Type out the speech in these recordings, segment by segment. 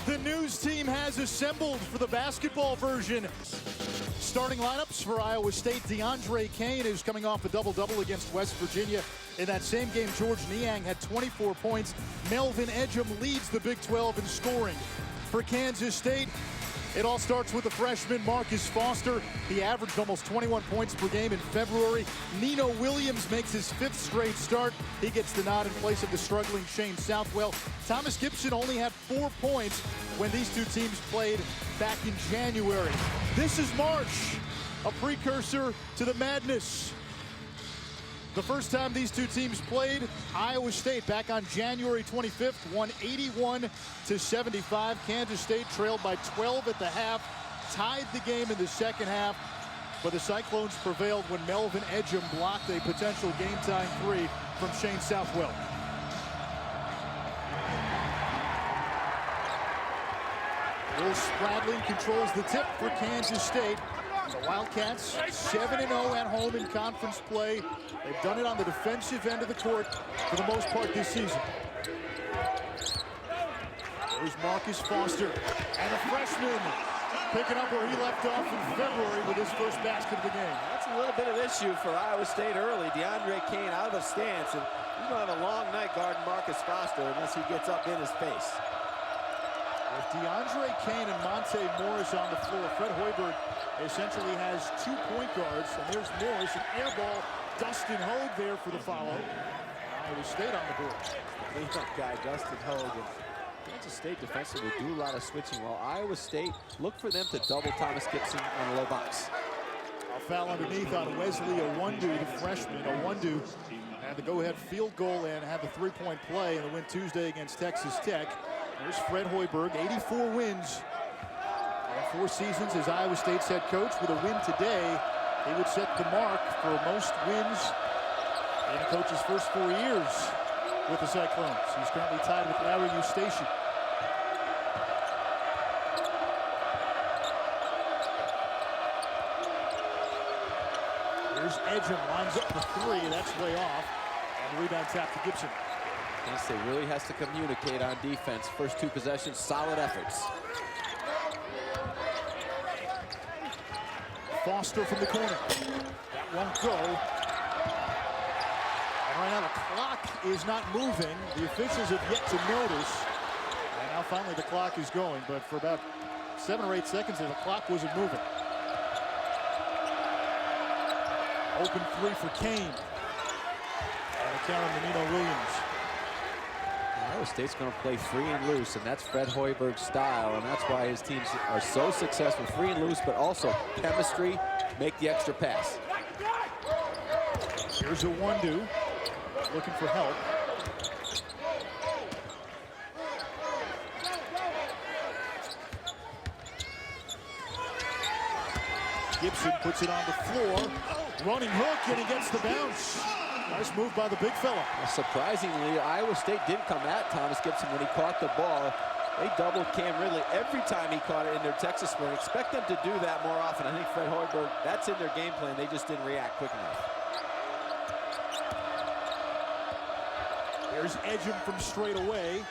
The news team has assembled for the basketball version. Starting lineups for Iowa State: DeAndre Kane is coming off a double-double against West Virginia. In that same game, George Niang had 24 points. Melvin Ejim leads the Big 12 in scoring. For Kansas State, it all starts with the freshman Marcus Foster. He averaged almost 21 points per game in February. Nino Williams makes his 5th straight start. He gets the nod in place of the struggling Shane Southwell. Thomas Gibson only had 4 points when these two teams played back in January. This is March, a precursor to the madness. The first time these two teams played, Iowa State back on January 25th won 81-75. Kansas State trailed by 12 at the half, tied the game in the second half, but the Cyclones prevailed when Melvin Ejim blocked a potential game-tying 3 from Shane Southwell. Will Spradlin controls the tip for Kansas State. The Wildcats 7-0 at home in conference play. They've done it on the defensive end of the court for the most part this season. There's Marcus Foster, and a freshman picking up where he left off in February with his first basket of the game. That's a little bit of issue for Iowa State early. DeAndre Kane out of the stance, and he's going to have a long night guarding Marcus Foster unless he gets up in his face. With DeAndre Kane and Monte Morris on the floor, Fred Hoiberg essentially has 2 point guards, and there's Morris, an air ball. Dustin Hogue there for the follow. Iowa State on the board. Cleanup guy, Dustin Hogue. Kansas State defensively do a lot of switching, while Iowa State look for them to double Thomas Gibson on the low box. A foul underneath on Wesley Owundu, the freshman. Owundu had the go-ahead field goal and had the 3-point play in the win Tuesday against Texas Tech. There's Fred Hoiberg, 84 wins in 4 seasons as Iowa State's head coach. With a win today, he would set the mark for most wins in a coach's first 4 years with the Cyclones. He's currently tied with Larry Eustachian. Here's Ejim, lines up for 3. That's way off. And the rebound tap to Gibson. Kansas State really has to communicate on defense. First 2 possessions, solid efforts. Foster from the corner. That won't go. And right now the clock is not moving. The officials have yet to notice. And now finally the clock is going, but for about 7 or 8 seconds there, the clock wasn't moving. Open 3 for Kane. And a count on Nino Williams. Iowa State's going to play free and loose, and that's Fred Hoiberg's style, and that's why his teams are so successful. Free and loose, but also chemistry, make the extra pass. Here's Owundu looking for help. Gibson puts it on the floor. Running hook, and he gets the bounce. Nice move by the big fella. Surprisingly, Iowa State didn't come at Thomas Gibson when he caught the ball. They doubled Cam Ridley every time he caught it in their Texas spring. Expect them to do that more often. I think Fred Hoiberg, that's in their game plan. They just didn't react quick enough. There's Ejim from straight away.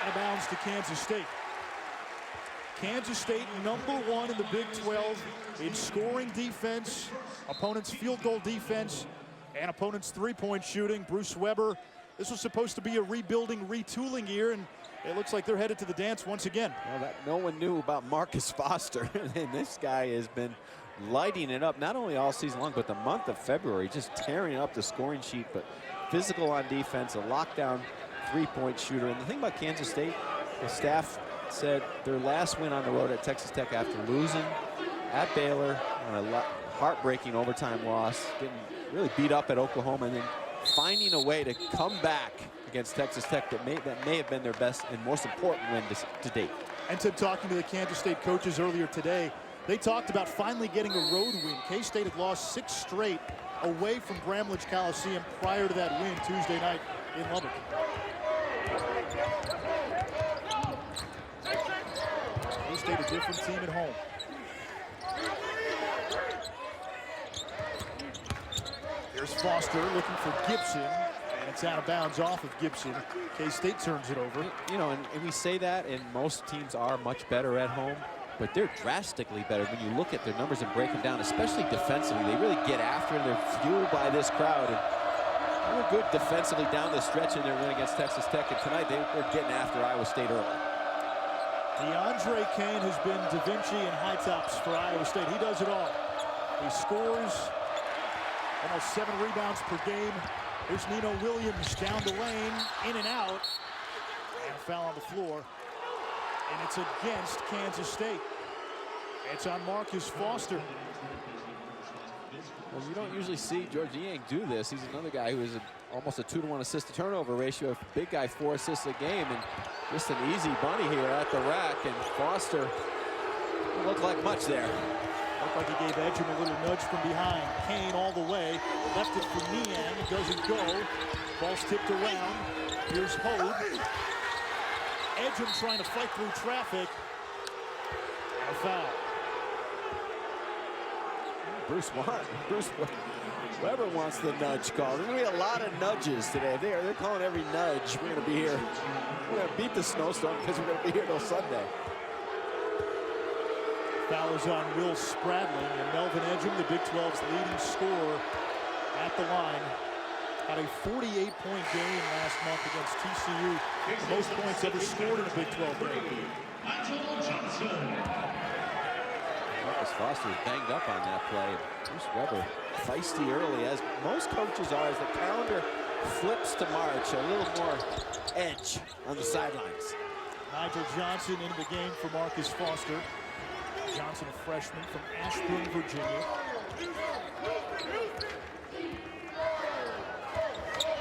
Out of bounds to Kansas State. Kansas State #1 in the Big 12 in scoring defense, opponents' field goal defense, and opponents' 3-point shooting. Bruce Weber, this was supposed to be a rebuilding, retooling year, and it looks like they're headed to the dance once again. Well, no one knew about Marcus Foster, and this guy has been lighting it up, not only all season long, but the month of February, just tearing up the scoring sheet, but physical on defense, a lockdown 3-point shooter. And the thing about Kansas State, the staff said their last win on the road at Texas Tech after losing at Baylor on a heartbreaking overtime loss, getting really beat up at Oklahoma, and then finding a way to come back against Texas Tech that may have been their best and most important win to date. And Tim, talking to the Kansas State coaches earlier today, they talked about finally getting a road win. K-State had lost 6 straight away from Bramlage Coliseum prior to that win Tuesday night in Lubbock. K-State a different team at home. Here's Foster looking for Gibson, and It's out of bounds off of Gibson. K-State turns it over. You know, and we say that, and most teams are much better at home, but they're drastically better when you look at their numbers and break them down, especially defensively. They really get after it, and they're fueled by this crowd. And they were good defensively down the stretch in their win against Texas Tech, and tonight they were getting after Iowa State early. DeAndre Kane has been Da Vinci and high tops for Iowa State. He does it all. He scores almost 7 rebounds per game. Here's Nino Williams down the lane, in and out, and a foul on the floor. And it's against Kansas State. It's on Marcus Foster. Well, you don't usually see George Niang do this. He's another guy who is almost a 2-to-1 assist-to-turnover ratio. Big guy, 4 assists a game, and just an easy bunny here at the rack. And Foster didn't look like much there. Looked like he gave Ejim a little nudge from behind. Kane all the way, left it for Niang. It doesn't go. Ball's tipped around. Here's Hode. Ejim trying to fight through traffic. And a foul. Bruce Weber wants the nudge call. There's going to be a lot of nudges today. They're calling every nudge. We're going to be here. We're going to beat the snowstorm because we're going to be here till Sunday. Foul is on Will Spradling, and Melvin Ejim, the Big 12's leading scorer at the line, had a 48-point game last month against TCU. The most points ever scored in a Big 12 game. Marcus Foster is banged up on that play. Bruce Weber feisty early, as most coaches are, as the calendar flips to March. A little more edge on the sidelines. Nigel Janssen into the game for Marcus Foster. Janssen, a freshman from Ashburn, Virginia.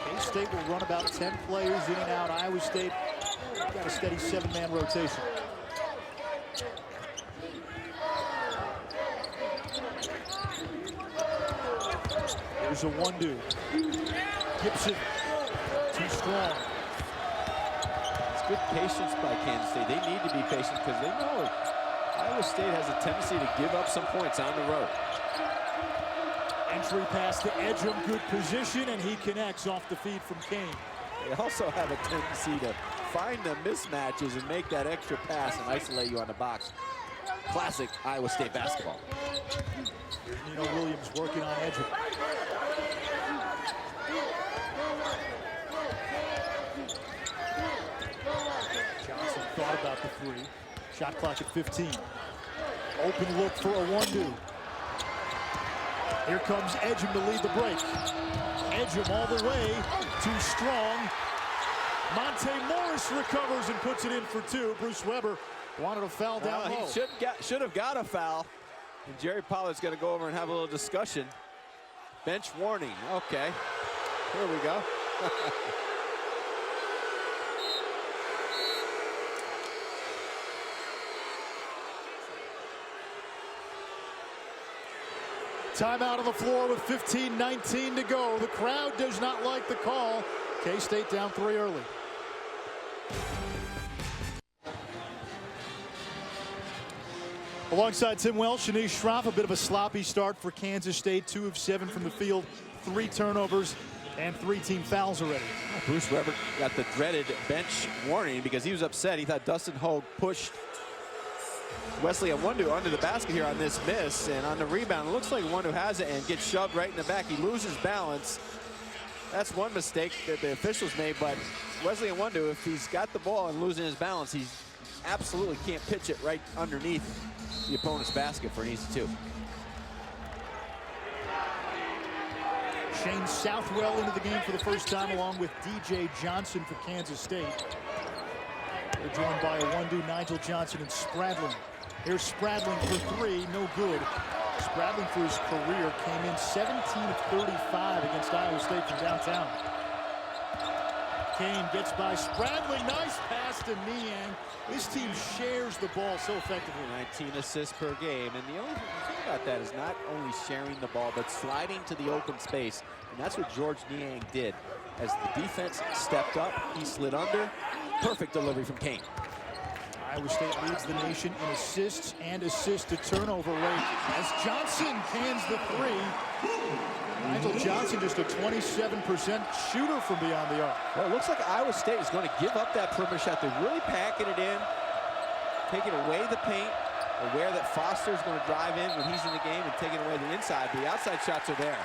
K-State will run about 10 players in and out. Iowa State got a steady 7-man rotation. There's a 1-2. Gibson, too strong. It's good patience by Kansas State. They need to be patient because they know Iowa State has a tendency to give up some points on the road. Entry pass to Ejim, good position, and he connects off the feed from Kane. They also have a tendency to find the mismatches and make that extra pass and isolate you on the box. Classic Iowa State basketball. Here's Nino Williams working on Ejim. Johnson thought about the 3. Shot clock at 15. Open look for a 1-2. Here comes Ejim to lead the break. Ejim all the way, too strong. Monte Morris recovers and puts it in for 2. Bruce Weber wanted a foul down low. He should have got a foul. And Gerry Pollard's going to go over and have a little discussion. Bench warning. Okay. Here we go. Timeout on the floor with 15:19 to go. The crowd does not like the call. K-State down 3 early. Alongside Tim Welsh, Shanice Schroff, a bit of a sloppy start for Kansas State. 2 of 7 from the field, 3 turnovers, and 3 team fouls already. Bruce Weber got the dreaded bench warning because he was upset. He thought Dustin Hogue pushed Wesley Iwundu under the basket here on this miss, and on the rebound, it looks like Iwundu has it and gets shoved right in the back. He loses balance. That's one mistake that the officials made, but Wesley Iwundu, if he's got the ball and losing his balance, he absolutely can't pitch it right underneath the opponent's basket for an easy 2. Shane Southwell into the game for the first time, along with DJ Johnson for Kansas State. They're joined by Iwundu, Nigel Johnson, and Spradling. Here's Spradling for 3, no good. Spradling for his career came in 17 of 35 against Iowa State from downtown. Kane gets by Spradling, nice pass to Niang. This team shares the ball so effectively. 19 assists per game, and the only thing about that is not only sharing the ball, but sliding to the open space, and that's what George Niang did. As the defense stepped up, he slid under. Perfect delivery from Kane. Iowa State leads the nation in assists and assist-to-turnover rate as Johnson cans the 3. Nigel Janssen just a 27% shooter from beyond the arc. Well, it looks like Iowa State is going to give up that perimeter shot. They're really packing it in, taking away the paint, aware that Foster is going to drive in when he's in the game and taking away the inside. The outside shots are there.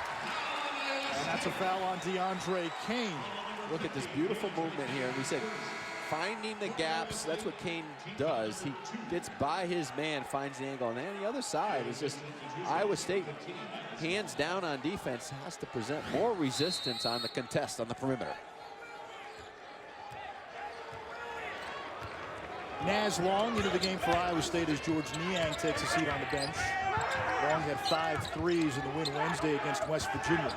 And that's a foul on DeAndre Kane. Look at this beautiful movement here. We said finding the gaps, that's what Kane does. He gets by his man, finds the angle. And then the other side is just Iowa State, hands down on defense, has to present more resistance on the contest on the perimeter. Naz Long into the game for Iowa State as George Niang takes a seat on the bench. Long had 5 threes in the win Wednesday against West Virginia.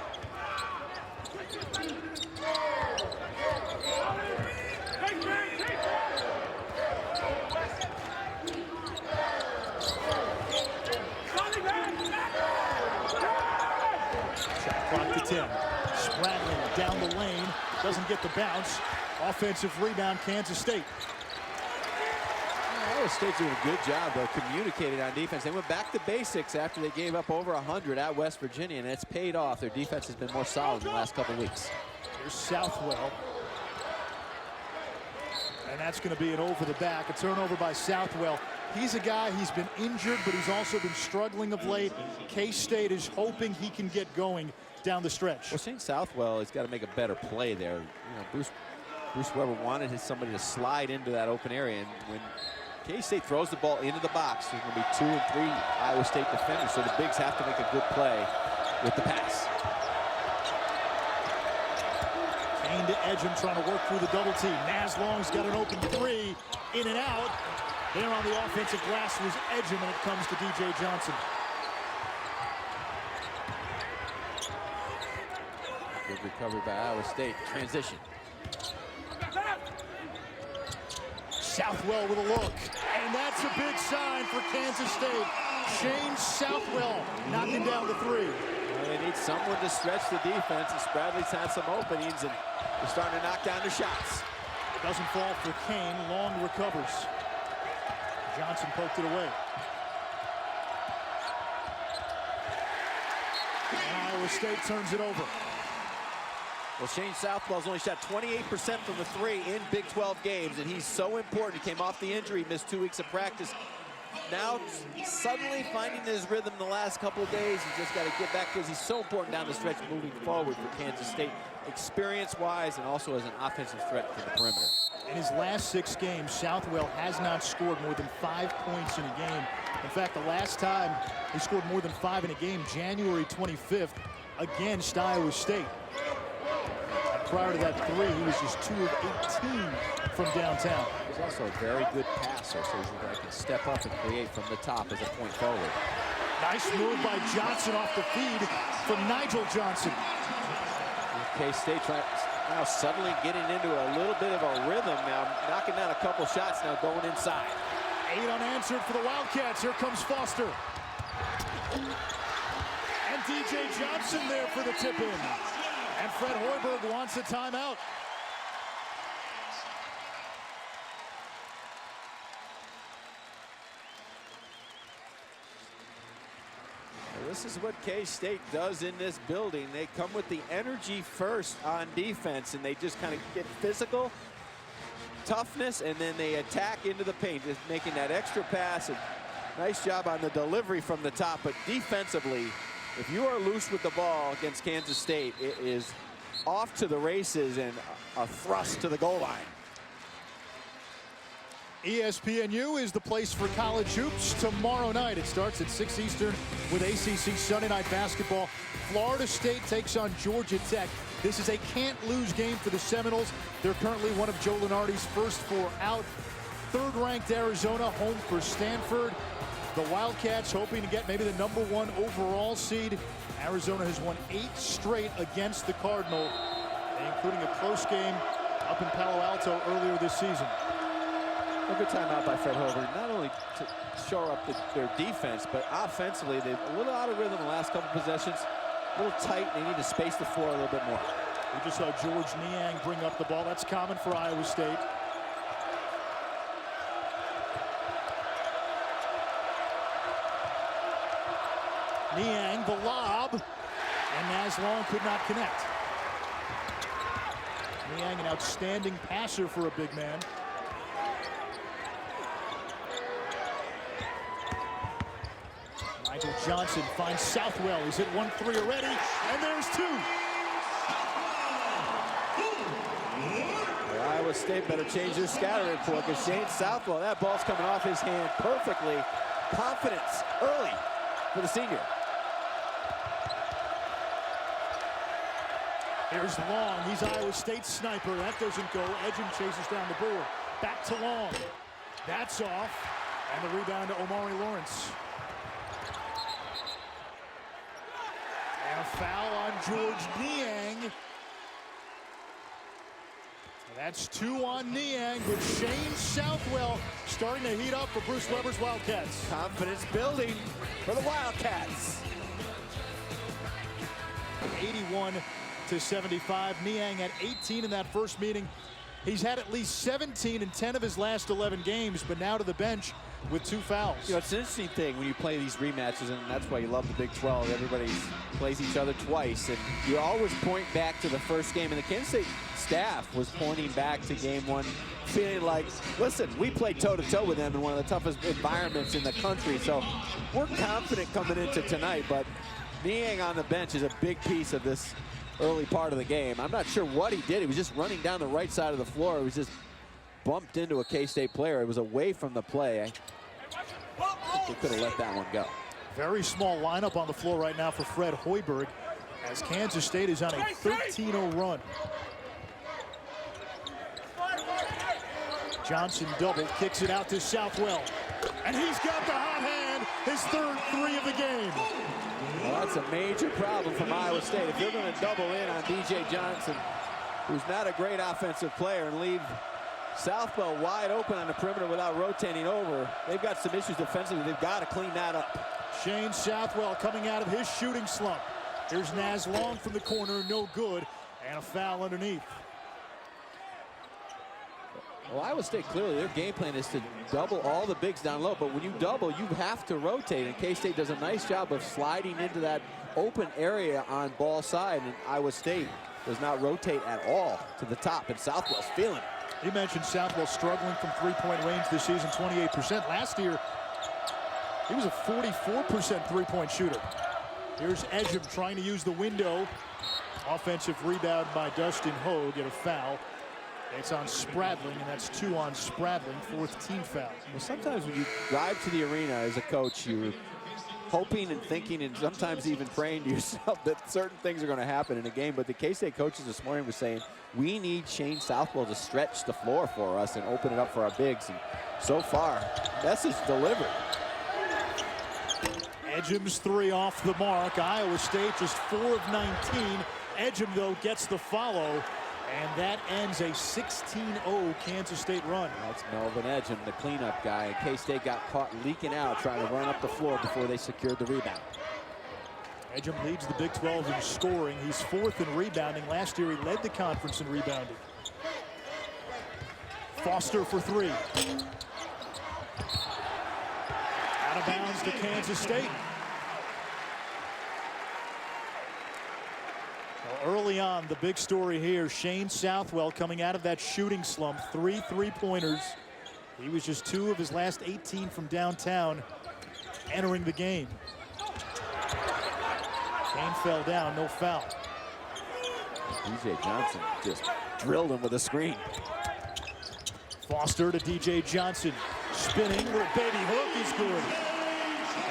Shot clock to 10. Spradlin down the lane, doesn't get the bounce. Offensive rebound, Kansas State. Iowa State's doing a good job, though, communicating on defense. They went back to basics after they gave up over 100 at West Virginia, and it's paid off. Their defense has been more solid in the last couple weeks. Here's Southwell. And that's going to be an over the back. A turnover by Southwell. He's a guy, he's been injured, but he's also been struggling of late. K-State is hoping he can get going down the stretch. Well, Shane Southwell has got to make a better play there. You know, Bruce Weber wanted somebody to slide into that open area, and when K-State throws the ball into the box, there's going to be 2 and 3 Iowa State defenders, so the bigs have to make a good play with the pass. Kane to Ejim trying to work through the double team. Naz Long's got an open 3, in and out. There on the offensive glass was Ejim, and it comes to DJ Johnson. Good recovery by Iowa State. Transition. Southwell with a look, and that's a big sign for Kansas State. Shane Southwell knocking down the 3. Well, they need someone to stretch the defense, and Spradley's had some openings, and they're starting to knock down the shots. It doesn't fall for Kane. Long recovers. Johnson poked it away. And Iowa State turns it over. Well, Shane Southwell's only shot 28% from the 3 in Big 12 games, and he's so important. He came off the injury, missed 2 weeks of practice. Now, suddenly finding his rhythm the last couple of days. He's just got to get back because he's so important down the stretch moving forward for Kansas State, experience-wise and also as an offensive threat from the perimeter. In his last 6 games, Southwell has not scored more than 5 points in a game. In fact, the last time he scored more than 5 in a game, January 25th, against Iowa State. Prior to that 3, he was just 2 of 18 from downtown. He's also a very good passer, so he's a guy who can step up and create from the top as a point forward. Nice move by Johnson off the feed from Nigel Johnson. K-State now suddenly getting into a little bit of a rhythm now, knocking down a couple shots now going inside. 8 unanswered for the Wildcats. Here comes Foster. And DJ Johnson there for the tip-in. And Fred Hoiberg wants a timeout. This is what K-State does in this building. They come with the energy first on defense, and they just kind of get physical, toughness, and then they attack into the paint, just making that extra pass. And nice job on the delivery from the top, but defensively, if you are loose with the ball against Kansas State, it is off to the races and a thrust to the goal line. ESPNU is the place for college hoops tomorrow night. It starts at 6 Eastern with ACC Sunday Night Basketball. Florida State takes on Georgia Tech. This is a can't-lose game for the Seminoles. They're currently one of Joe Lunardi's first 4 out. 3rd-ranked Arizona home for Stanford. The Wildcats hoping to get maybe the #1 overall seed. Arizona has won 8 straight against the Cardinal, including a close game up in Palo Alto earlier this season. A good timeout by Fred Hoiberg, not only to shore up their defense, but offensively, they're a little out of rhythm the last couple possessions, a little tight. They need to space the floor a little bit more. We just saw George Niang bring up the ball. That's common for Iowa State. Niang, the lob, And Naslong could not connect. Niang, an outstanding passer for a big man. Nigel Janssen finds Southwell. He's hit 1-3 already, and there's two. Well, Iowa State better change their scatter report because Shane Southwell, that ball's coming off his hand perfectly. Confidence early for the senior. Here's Long. He's Iowa State's sniper. That doesn't go. Ejim chases down the board. Back to Long. That's off. And the rebound to Omari Lawrence. And a foul on George Niang. That's two on Niang, with Shane Southwell starting to heat up for Bruce Weber's Wildcats. Confidence building for the Wildcats. 81-75. Niang had 18 in that first meeting. He's had at least 17 in 10 of his last 11 games, but now to the bench with 2 fouls. You know, it's an interesting thing when you play these rematches, and that's why you love the Big 12. Everybody plays each other twice, and you always point back to the first game. And the Kansas State staff was pointing back to game 1, feeling like, listen, we played toe-to-toe with them in one of the toughest environments in the country, so we're confident coming into tonight. But Niang on the bench is a big piece of this early part of the game. I'm not sure what he did. He was just running down the right side of the floor. It was just bumped into a K-State player. It was away from the play. I think they could have let that one go. Very small lineup on the floor right now for Fred Hoiberg, as Kansas State is on a 13-0 run. Johnson double, kicks it out to Southwell. And he's got the hot hand, his third 3 of the game. Well, that's a major problem from Iowa State. If you're going to double in on DJ Johnson, who's not a great offensive player, and leave Southwell wide open on the perimeter without rotating over, they've got some issues defensively. They've got to clean that up. Shane Southwell coming out of his shooting slump. Here's Naslong from the corner, no good, and a foul underneath. Well, Iowa State, clearly their game plan is to double all the bigs down low, but when you double, you have to rotate, and K-State does a nice job of sliding into that open area on ball side, and Iowa State does not rotate at all to the top, and Southwell's feeling it. He mentioned Southwell struggling from three-point range this season, 28%. Last year, he was a 44% three-point shooter. Here's Ejim trying to use the window. Offensive rebound by Dustin Hogue, get a foul. It's on Spradling, and that's 2 on Spradling, 4th team foul. Well, sometimes when you drive to the arena as a coach, you're hoping and thinking and sometimes even praying to yourself that certain things are going to happen in a game. But the K-State coaches this morning were saying, we need Shane Southwell to stretch the floor for us and open it up for our bigs. And so far, message delivered. Ejim's 3 off the mark. Iowa State just 4 of 19. Ejim, though, gets the follow. And that ends a 16-0 Kansas State run. That's Melvin Ejim, the cleanup guy. And K-State got caught leaking out trying to run up the floor before they secured the rebound. Ejim leads the Big 12 in scoring. He's 4th in rebounding. Last year he led the conference in rebounding. Foster for 3. Out of bounds to Kansas State. Early on, the big story here, Shane Southwell coming out of that shooting slump, 3 3-pointers. He was just 2 of his last 18 from downtown entering the game. Kane fell down, no foul. DJ Johnson just drilled him with a screen. Foster to DJ Johnson, spinning, little baby hook is good.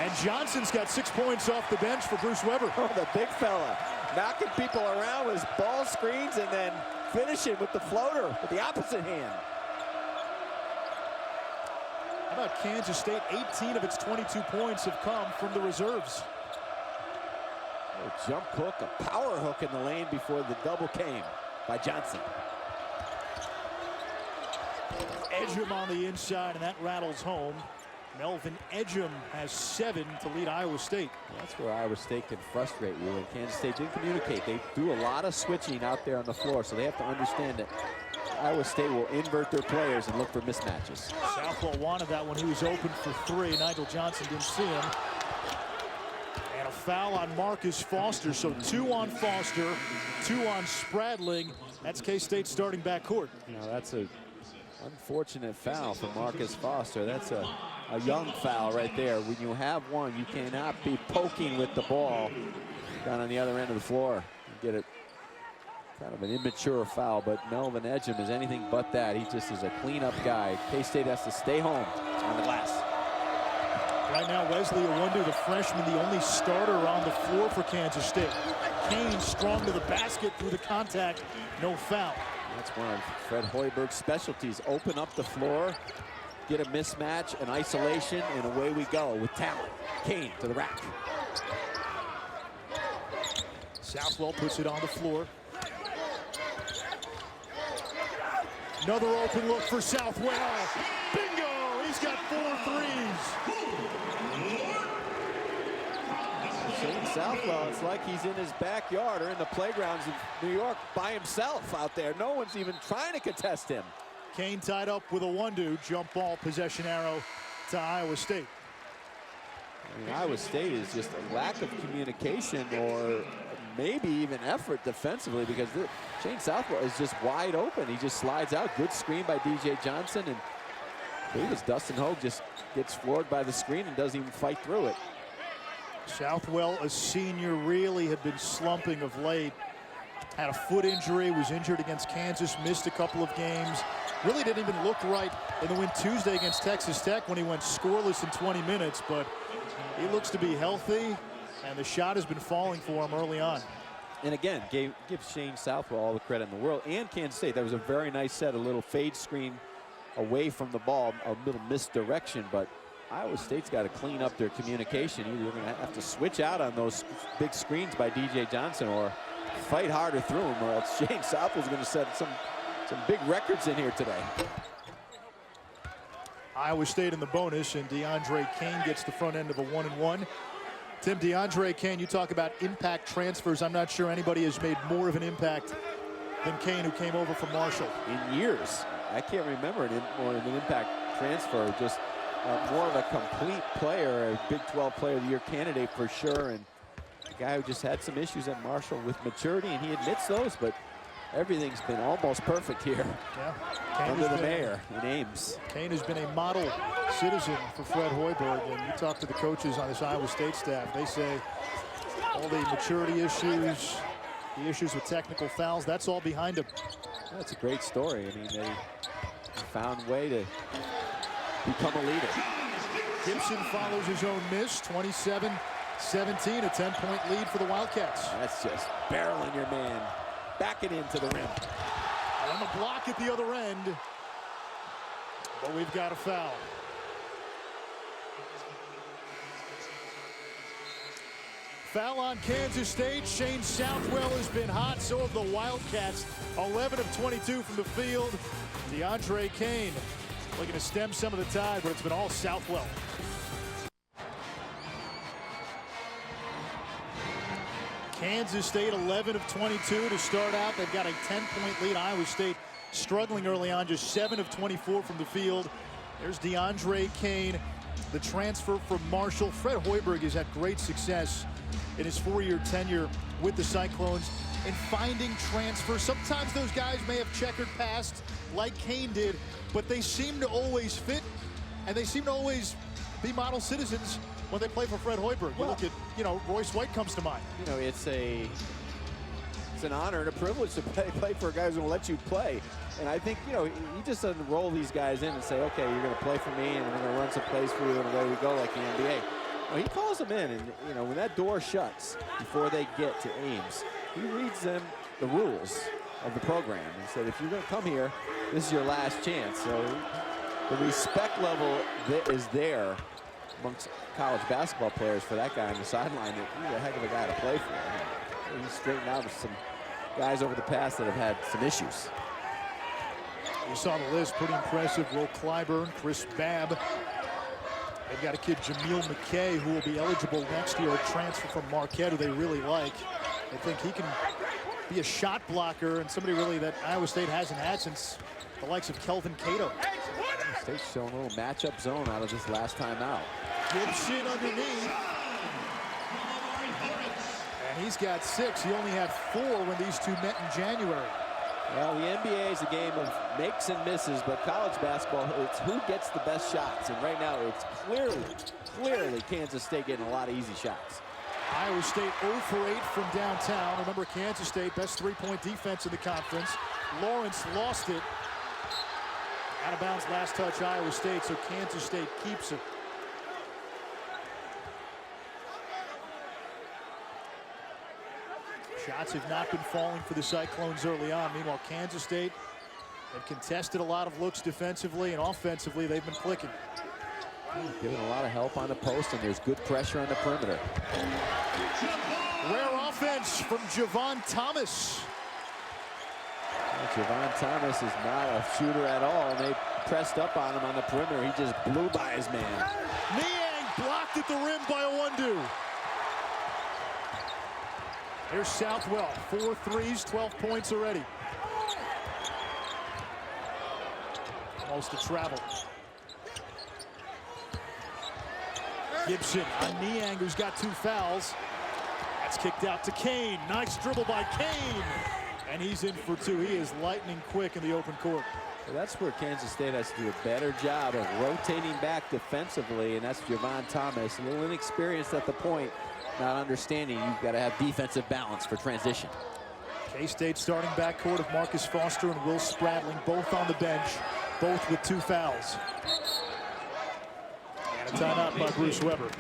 And Johnson's got 6 points off the bench for Bruce Weber. Oh, the big fella. Knocking people around with his ball screens and then finishing with the floater with the opposite hand. How about Kansas State? 18 of its 22 points have come from the reserves. A jump hook, a power hook in the lane before the double came by Janssen. Ejim on the inside, and that rattles home. Melvin Ejim has 7 to lead Iowa State. That's where Iowa State can frustrate you, and Kansas State didn't communicate. They do a lot of switching out there on the floor, so they have to understand that Iowa State will invert their players and look for mismatches. Southwell wanted that when he was open for 3. Nigel Johnson didn't see him. And a foul on Marcus Foster. So 2 on Foster, 2 on Spradling. That's K-State's starting backcourt. Now that's a unfortunate foul for Marcus Foster. That's a young foul right there. When you have one, you cannot be poking with the ball down on the other end of the floor. You get it. Kind of an immature foul, but Melvin Ejim is anything but that. He just is a cleanup guy. K-State has to stay home on the glass. Right now, Wesley Iwundu, the freshman, the only starter on the floor for Kansas State. Kane strong to the basket through the contact, no foul. That's one of Fred Hoiberg's specialties. Open up the floor, get a mismatch, an isolation, and away we go with talent. Kane to the rack. Southwell puts it on the floor. Another open look for Southwell. Bingo! He's got 4 threes. Shane Southwell, it's like he's in his backyard or in the playgrounds in New York by himself out there. No one's even trying to contest him. Kane tied up with Iwundu. Jump ball, possession arrow to Iowa State. I mean, Iowa State is just a lack of communication or maybe even effort defensively, because Shane Southwell is just wide open. He just slides out. Good screen by DJ Janssen, and I believe it's Dustin Hogue just gets floored by the screen and doesn't even fight through it. Southwell, a senior, really had been slumping of late. Had a foot injury, was injured against Kansas, missed a couple of games. Really didn't even look right in the win Tuesday against Texas Tech when he went scoreless in 20 minutes, but he looks to be healthy, and the shot has been falling for him early on. And again, give Shane Southwell all the credit in the world, and Kansas State. That was a very nice set, a little fade screen away from the ball, a little misdirection, but Iowa State's got to clean up their communication. Either they're going to have to switch out on those big screens by DJ Janssen or fight harder through them, or else Shane Southwell's going to set some big records in here today. Iowa State in the bonus, and DeAndre Kane gets the front end of a 1-and-1. Tim, DeAndre Kane, you talk about impact transfers. I'm not sure anybody has made more of an impact than Kane, who came over from Marshall. In years. I can't remember more of an impact transfer. Just more of a complete player, a Big 12 Player of the Year candidate for sure, and a guy who just had some issues at Marshall with maturity, and he admits those, but everything's been almost perfect here. Yeah. Under the mayor in Ames. Kane has been a model citizen for Fred Hoiberg, and you talk to the coaches on this Iowa State staff, they say all the maturity issues, the issues with technical fouls, that's all behind him. That's a great story. I mean, they found a way to become a leader. Gibson follows his own miss, 27-17, a 10-point lead for the Wildcats. That's just barreling your man. Back it into the rim. On the block at the other end, but we've got a foul. Foul on Kansas State. Shane Southwell has been hot, so have the Wildcats. 11 of 22 from the field. DeAndre Kane looking to stem some of the tide, but it's been all Southwell. Kansas State 11 of 22 to start out. They've got a 10-point lead. Iowa State struggling early on, just 7 of 24 from the field. There's DeAndre Kane, the transfer from Marshall. Fred Hoiberg has had great success in his 4-year tenure with the Cyclones in finding transfers. Sometimes those guys may have checkered past like Kane did, but they seem to always fit, and they seem to always be model citizens when they play for Fred Hoiberg. You look at, Royce White comes to mind. It's an honor and a privilege to play for a guy who's going to let you play. And I think, he just doesn't roll these guys in and say, okay, you're going to play for me and we're going to run some plays for you and away we go like the NBA. Well, he calls them in, and, when that door shuts before they get to Ames, he reads them the rules of the program and said, if you're going to come here, this is your last chance. So the respect level that is there amongst college basketball players for that guy on the sideline, he's a heck of a guy to play for. He's straightened out with some guys over the past that have had some issues. You saw the list, pretty impressive. Will Clyburn, Chris Babb. They've got a kid, Jameel McKay, who will be eligible next year, a transfer from Marquette, who they really like. They think he can be a shot blocker and somebody really that Iowa State hasn't had since the likes of Kelvin Cato. State's showing a little matchup zone out of this last time out. Gibson underneath. He's got 6. He only had 4 when these two met in January. Well, the NBA is a game of makes and misses, but college basketball, it's who gets the best shots. And right now, it's clearly Kansas State getting a lot of easy shots. Iowa State 0 for 8 from downtown. Remember, Kansas State, best three-point defense in the conference. Lawrence lost it. Out of bounds, last touch, Iowa State, so Kansas State keeps it. Shots have not been falling for the Cyclones early on. Meanwhile, Kansas State have contested a lot of looks defensively, and offensively, they've been clicking. Giving a lot of help on the post, and there's good pressure on the perimeter. Rare offense from Javon Thomas. Javon Thomas is not a shooter at all, and they pressed up on him on the perimeter. He just blew by his man. Niang blocked at the rim by Owundu. Here's Southwell, 4 threes, 12 points already. Almost a travel. Gibson on Niang, who's got 2 fouls. That's kicked out to Kane. Nice dribble by Kane. And he's in for 2. He is lightning quick in the open court. Well, that's where Kansas State has to do a better job of rotating back defensively, and that's Javon Thomas. A little inexperienced at the point, not understanding you've got to have defensive balance for transition. K-State starting backcourt of Marcus Foster and Will Spradling, both on the bench, both with 2 fouls. And a timeout by Bruce Weber.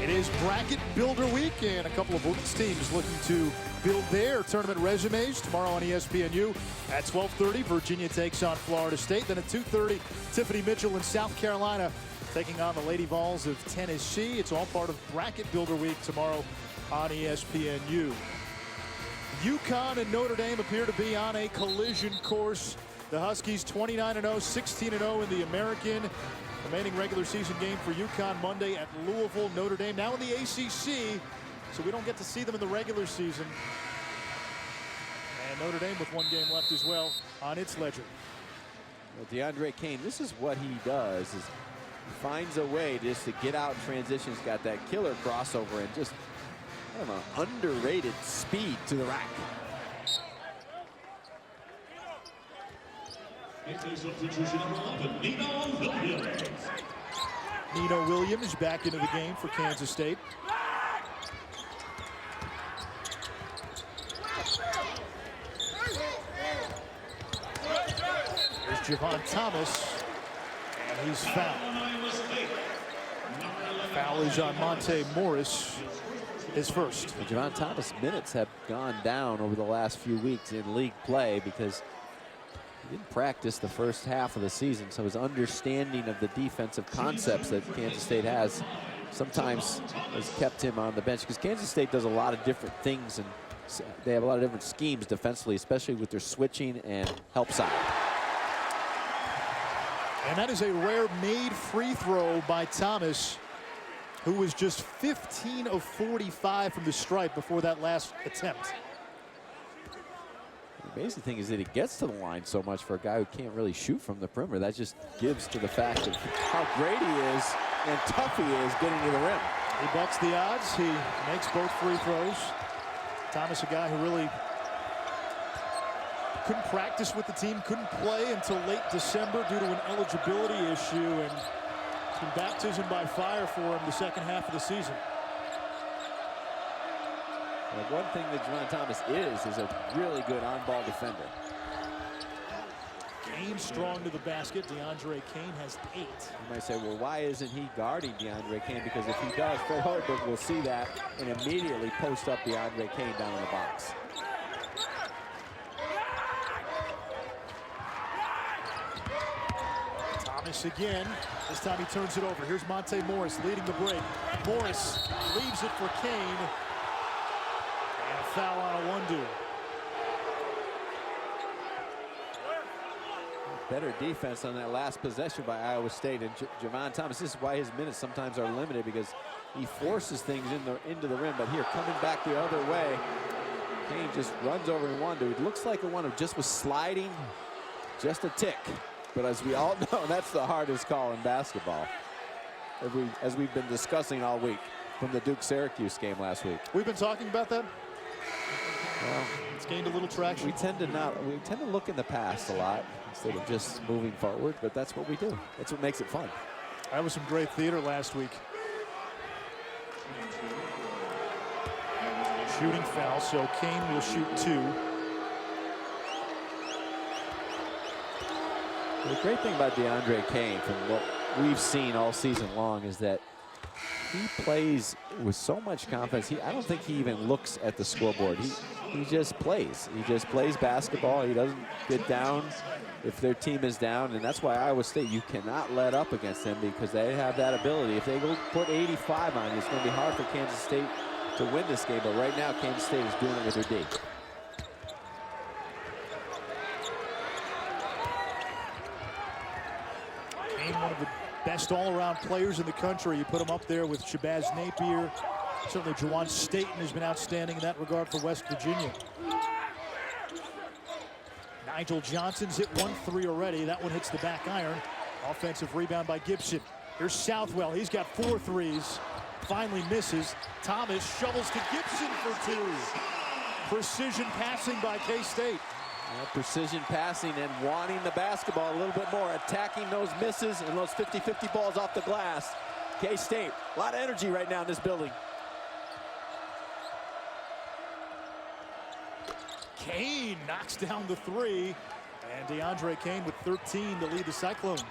It is Bracket Builder Week, and a couple of teams looking to build their tournament resumes tomorrow on ESPNU at 12:30. Virginia takes on Florida State. Then at 2:30, Tiffany Mitchell in South Carolina taking on the Lady Vols of Tennessee. It's all part of Bracket Builder Week tomorrow on ESPNU. UConn and Notre Dame appear to be on a collision course. The Huskies 29-0, 16-0 in the American. Remaining regular season game for UConn Monday at Louisville. Notre Dame now in the ACC, so we don't get to see them in the regular season. And Notre Dame with 1 game left as well on its ledger. Well, DeAndre Kane, this is what he does, is he finds a way just to get out in transition. He's got that killer crossover and just kind of an underrated speed to the rack. Nino Williams back into the game for Kansas State. There's Javon Thomas, and he's fouled. Foul is on Monte Morris, his first. And Javon Thomas' minutes have gone down over the last few weeks in league play because he didn't practice the first half of the season, so his understanding of the defensive concepts that Kansas State has sometimes has kept him on the bench, because Kansas State does a lot of different things, and they have a lot of different schemes defensively, especially with their switching and help side. And that is a rare made free throw by Thomas, who was just 15 of 45 from the stripe before that last attempt. The amazing thing is that he gets to the line so much for a guy who can't really shoot from the perimeter. That just gives to the fact of how great he is and tough he is getting to the rim. He bucks the odds. He makes both free throws. Thomas, a guy who really couldn't practice with the team, couldn't play until late December due to an eligibility issue, and it's been baptism by fire for him the second half of the season. Well, one thing that Javon Thomas is a really good on-ball defender. Kane strong to the basket. DeAndre Kane has 8. You might say, well, why isn't he guarding DeAndre Kane? Because if he does, Fred Hoiberg will see that and immediately post up DeAndre Kane down in the box. Thomas again. This time he turns it over. Here's Monte Morris leading the break. Morris leaves it for Kane. And a foul on Owundu. Better defense on that last possession by Iowa State. And Javon Thomas, this is why his minutes sometimes are limited, because he forces things into the rim. But here, coming back the other way, Kane just runs over Owundu. It looks like Owundu just was sliding just a tick. But as we all know, that's the hardest call in basketball. as we've been discussing all week from the Duke-Syracuse game last week. We've been talking about that. Well, it's gained a little traction. We tend to look in the past a lot instead of just moving forward, but that's what we do. That's what makes it fun. That was some great theater last week. Shooting foul, so Kane will shoot 2. The great thing about DeAndre Kane, from what we've seen all season long, is that he plays with so much confidence. I don't think he even looks at the scoreboard. He just plays. He just plays basketball. He doesn't get down if their team is down, and that's why Iowa State, you cannot let up against them because they have that ability. If they go put 85 on you, it's going to be hard for Kansas State to win this game, but right now Kansas State is doing it with their D. Kane, one of the best all-around players in the country. You put him up there with Shabazz Napier. Certainly Juwan Staten has been outstanding in that regard for West Virginia. Nigel Johnson's hit 1-3 already. That one hits the back iron. Offensive rebound by Gibson. Here's Southwell. He's got 4 threes. Finally misses. Thomas shovels to Gibson for 2. Precision passing by K-State. Precision passing and wanting the basketball a little bit more, attacking those misses and those 50-50 balls off the glass. K-State, a lot of energy right now in this building. Kane knocks down the 3, and DeAndre Kane with 13 to lead the Cyclones.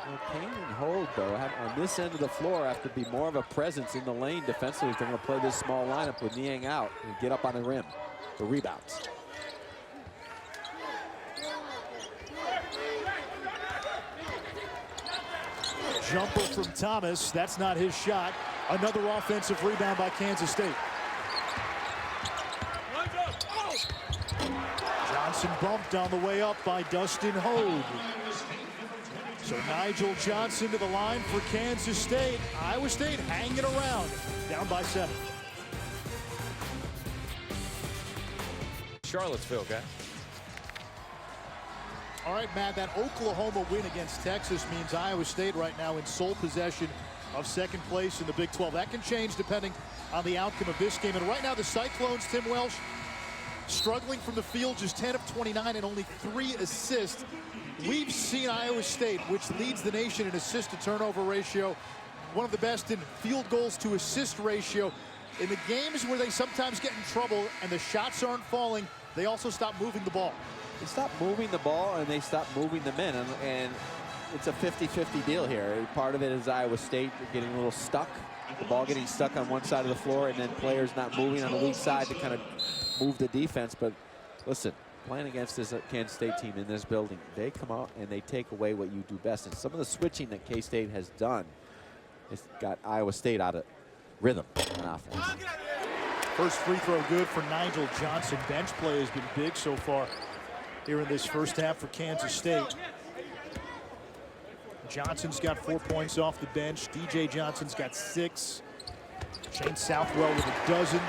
Well, Kane and Hold, though, on this end of the floor have to be more of a presence in the lane defensively if they're going to play this small lineup with Niang out and get up on the rim for rebounds. Jumper from Thomas. That's not his shot. Another offensive rebound by Kansas State. Johnson bumped on the way up by Dustin Hogue. So Nigel Johnson to the line for Kansas State. Iowa State hanging around, down by 7. Charlottesville, guy. All right, Matt, that Oklahoma win against Texas means Iowa State right now in sole possession of second place in the Big 12. That can change depending on the outcome of this game. And right now the Cyclones, Tim Welsh, struggling from the field, just 10 of 29 and only 3 assists. We've seen Iowa State, which leads the nation in assist-to-turnover ratio, one of the best in field goals to assist ratio. In the games where they sometimes get in trouble and the shots aren't falling, they also stop moving the ball. They stop moving the ball and they stop moving the men, and it's a 50-50 deal here. Part of it is Iowa State getting a little stuck, the ball getting stuck on one side of the floor, and then players not moving on the weak side to kind of move the defense. But listen, playing against this Kansas State team in this building, they come out and they take away what you do best. And some of the switching that K-State has done has got Iowa State out of rhythm on offense. First free throw good for Nigel Johnson. Bench play has been big so far here in this first half for Kansas State. Johnson's got 4 points off the bench. DJ Johnson's got 6. Shane Southwell with a dozen.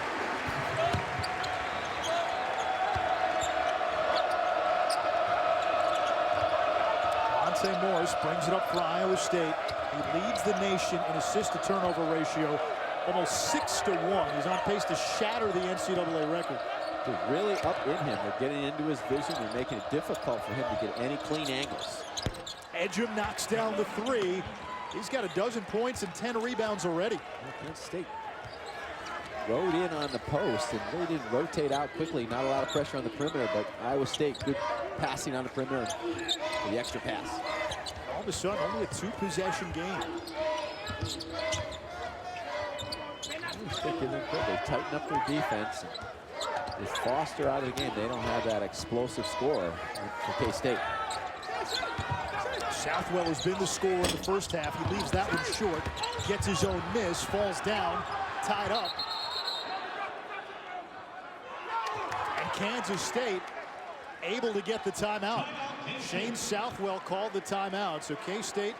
Monte Morris brings it up for Iowa State. He leads the nation in assist-to-turnover ratio, almost 6-1. He's on pace to shatter the NCAA record. They're really up in him. They're getting into his vision. They're making it difficult for him to get any clean angles. Ejim knocks down the 3. He's got a dozen points and 10 rebounds already. Kansas State rode in on the post and really didn't rotate out quickly. Not a lot of pressure on the perimeter, but Iowa State good passing on the perimeter for the extra pass. All of a sudden, only a 2-possession game. They tighten up their defense. With Foster out of the game, they don't have that explosive scorer for K-State. Southwell has been the scorer in the first half. He leaves that one short, gets his own miss, falls down, tied up. And Kansas State able to get the timeout. Shane Southwell called the timeout, so K-State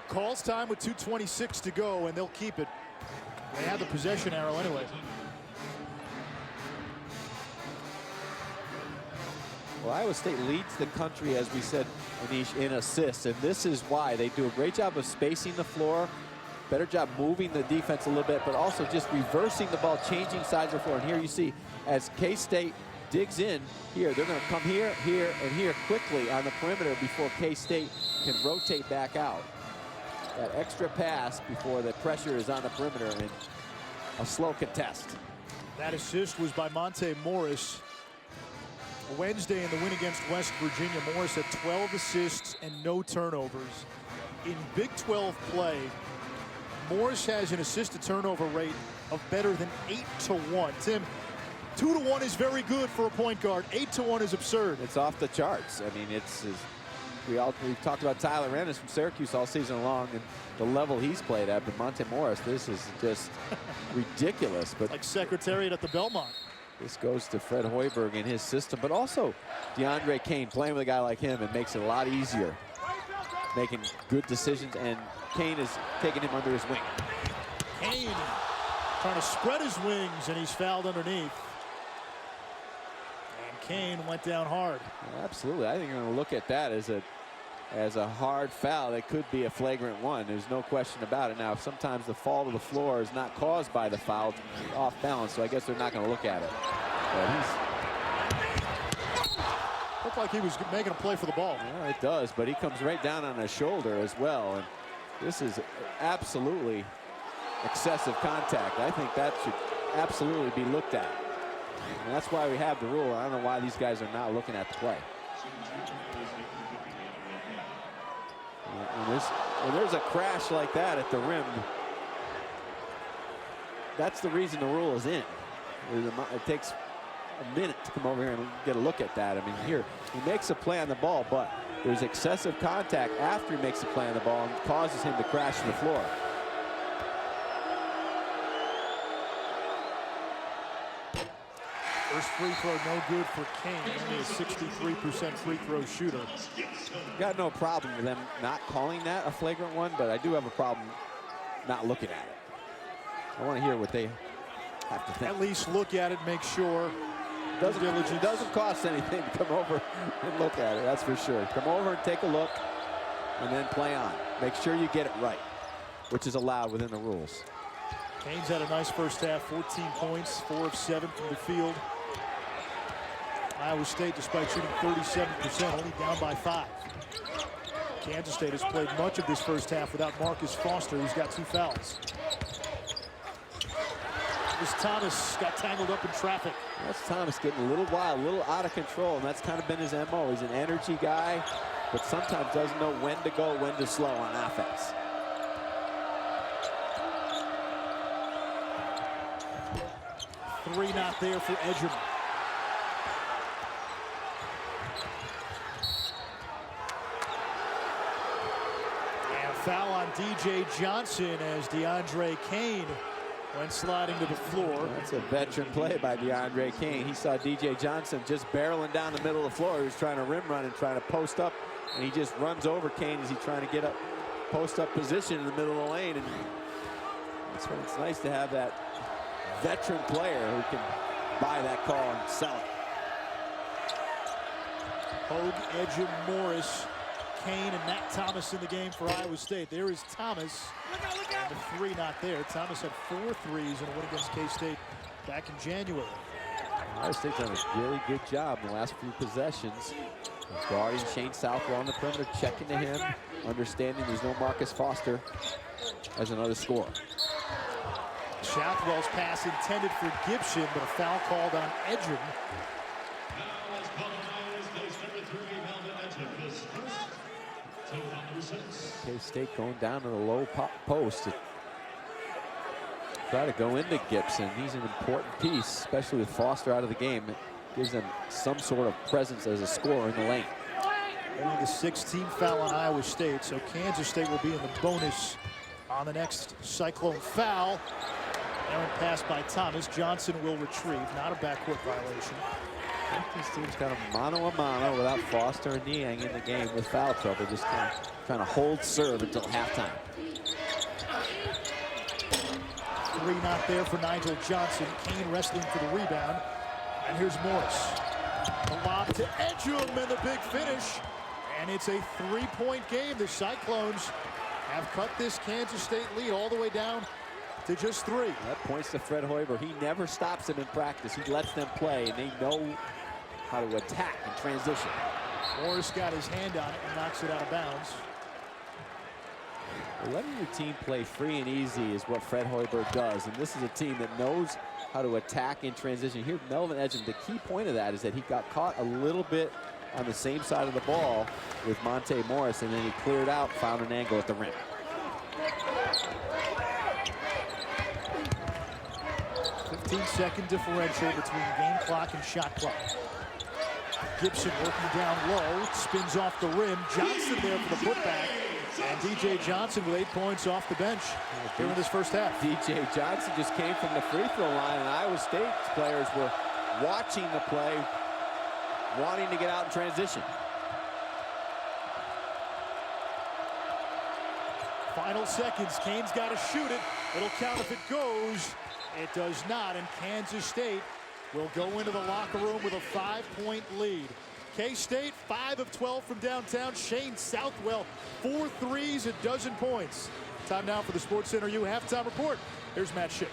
calls time with 2:26 to go, and they'll keep it. They have the possession arrow anyway. Well, Iowa State leads the country, as we said, Anish, in assists, and this is why. They do a great job of spacing the floor, better job moving the defense a little bit, but also just reversing the ball, changing sides of the floor. And here you see, as K-State digs in here, they're going to come here, here, and here quickly on the perimeter before K-State can rotate back out. That extra pass before the pressure is on the perimeter and a slow contest. That assist was by Monte Morris. Wednesday in the win against West Virginia, Morris had 12 assists and no turnovers. In Big 12 play, Morris has an assist-to-turnover rate of better than 8-to-1. Tim, 2-to-1 is very good for a point guard. 8-to-1 is absurd. It's off the charts. I mean, we've talked about Tyler Ennis from Syracuse all season long and the level he's played at, but Monte Morris, this is just ridiculous. But like Secretariat at the Belmont. This goes to Fred Hoiberg in his system, but also DeAndre Kane playing with a guy like him. It makes it a lot easier, making good decisions, and Kane is taking him under his wing. Kane trying to spread his wings, and he's fouled underneath. And Kane went down hard. Well, absolutely. I think you're going to look at that as a hard foul. That could be a flagrant one. There's no question about it. Now, sometimes the fall to the floor is not caused by the foul, it's off balance, so I guess they're not going to look at it. But looked like he was making a play for the ball. Yeah, it does, but he comes right down on his shoulder as well. And this is absolutely excessive contact. I think that should absolutely be looked at. And that's why we have the rule. I don't know why these guys are not looking at the play. When there's a crash like that at the rim, that's the reason the rule is in. It takes a minute to come over here and get a look at that. I mean, here, he makes a play on the ball, but there's excessive contact after he makes a play on the ball and causes him to crash to the floor. First free throw no good for Kane, only a 63% free throw shooter. Got no problem with them not calling that a flagrant one, but I do have a problem not looking at it. I want to hear what they have to think. At least look at it, make sure. It doesn't cost anything to come over and look at it, that's for sure. Come over and take a look and then play on. Make sure you get it right, which is allowed within the rules. Kane's had a nice first half, 14 points, 4 of 7 from the field. Iowa State, despite shooting 37%, only down by 5. Kansas State has played much of this first half without Marcus Foster, who's got 2 fouls. This Thomas got tangled up in traffic. That's Thomas getting a little wild, a little out of control, and that's kind of been his MO. He's an energy guy, but sometimes doesn't know when to go, when to slow on offense. Three not there for Ejim. And foul on DJ Janssen as DeAndre Kane went sliding to the floor. That's a veteran play by DeAndre Kane. He saw DJ Janssen just barreling down the middle of the floor. He was trying to rim run and trying to post up, and he just runs over Kane as he's trying to get up post up position in the middle of the lane. And that's when it's nice to have that veteran player who can buy that call and sell it. Hogue, Ejim, Morris, Kane, and Matt Thomas in the game for Iowa State. There is Thomas. And the 3 not there. Thomas had 4 threes in a win against K-State back in January. Iowa State's done a really good job in the last few possessions. Guarding Shane Southwell on the perimeter, checking to him, understanding there's no Marcus Foster as another scorer. Southwell's pass intended for Gibson, but a foul called on Ejim. K-State going down to the low post to try to go into Gibson. He's an important piece, especially with Foster out of the game. It gives them some sort of presence as a scorer in the lane. Only the 16th foul on Iowa State, so Kansas State will be in the bonus on the next Cyclone foul. Errant pass by Thomas. Johnson will retrieve, not a backcourt violation. This team's got a mano-a-mano without Foster and Niang in the game with foul trouble, just kind of trying to hold serve until halftime. 3 not there for Nigel Johnson. Kane wrestling for the rebound. And here's Morris. The lob to Ejim and the big finish. And it's a 3-point game. The Cyclones have cut this Kansas State lead all the way down to just 3. That points to Fred Hoiberg. He never stops them in practice. He lets them play, and they know how to attack and transition. Morris got his hand on it and knocks it out of bounds. Letting your team play free and easy is what Fred Hoiberg does, and this is a team that knows how to attack in transition. Here, Melvin Ejim, the key point of that is that he got caught a little bit on the same side of the ball with Monte Morris, and then he cleared out, found an angle at the rim. Second differential between game clock and shot clock. Gibson working down low, spins off the rim. Janssen there for the putback. And DJ Janssen with 8 points off the bench here in this first half. DJ Janssen just came from the free throw line, and Iowa State's players were watching the play, wanting to get out in transition. Final seconds, Kane's got to shoot it. It'll count if it goes. It does not, and Kansas State will go into the locker room with a 5-point lead. K-State, 5 of 12 from downtown. Shane Southwell, 4 threes, a dozen points. Time now for the SportsCenter U halftime report. Here's Matt Schick.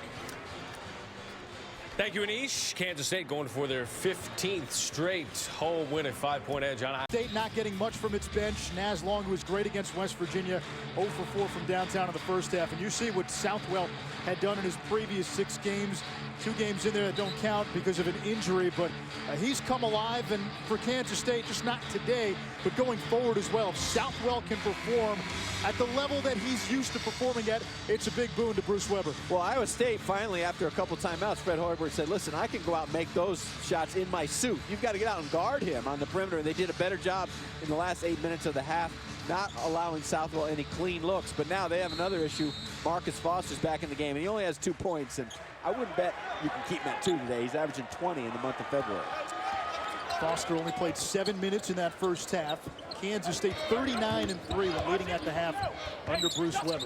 Thank you, Anish. Kansas State going for their 15th straight home win, a 5-point edge on State not getting much from its bench. Naz Long, who was great against West Virginia, 0 for 4 from downtown in the first half. And you see what Southwell had done in his previous 6 games. 2 games in there that don't count because of an injury, but he's come alive. And for Kansas State, just not today, but going forward as well. If Southwell can perform at the level that he's used to performing at, it's a big boon to Bruce Weber. Well, Iowa State finally, after a couple timeouts, Fred Hoiberg said, listen, I can go out and make those shots in my suit. You've got to get out and guard him on the perimeter. And they did a better job in the last 8 minutes of the half, not allowing Southwell any clean looks. But now they have another issue. Marcus Foster's back in the game, and he only has 2 points. And I wouldn't bet you can keep him at 2 today. He's averaging 20 in the month of February. Foster only played 7 minutes in that first half. Kansas State 39-3 when leading at the half under Bruce Weber.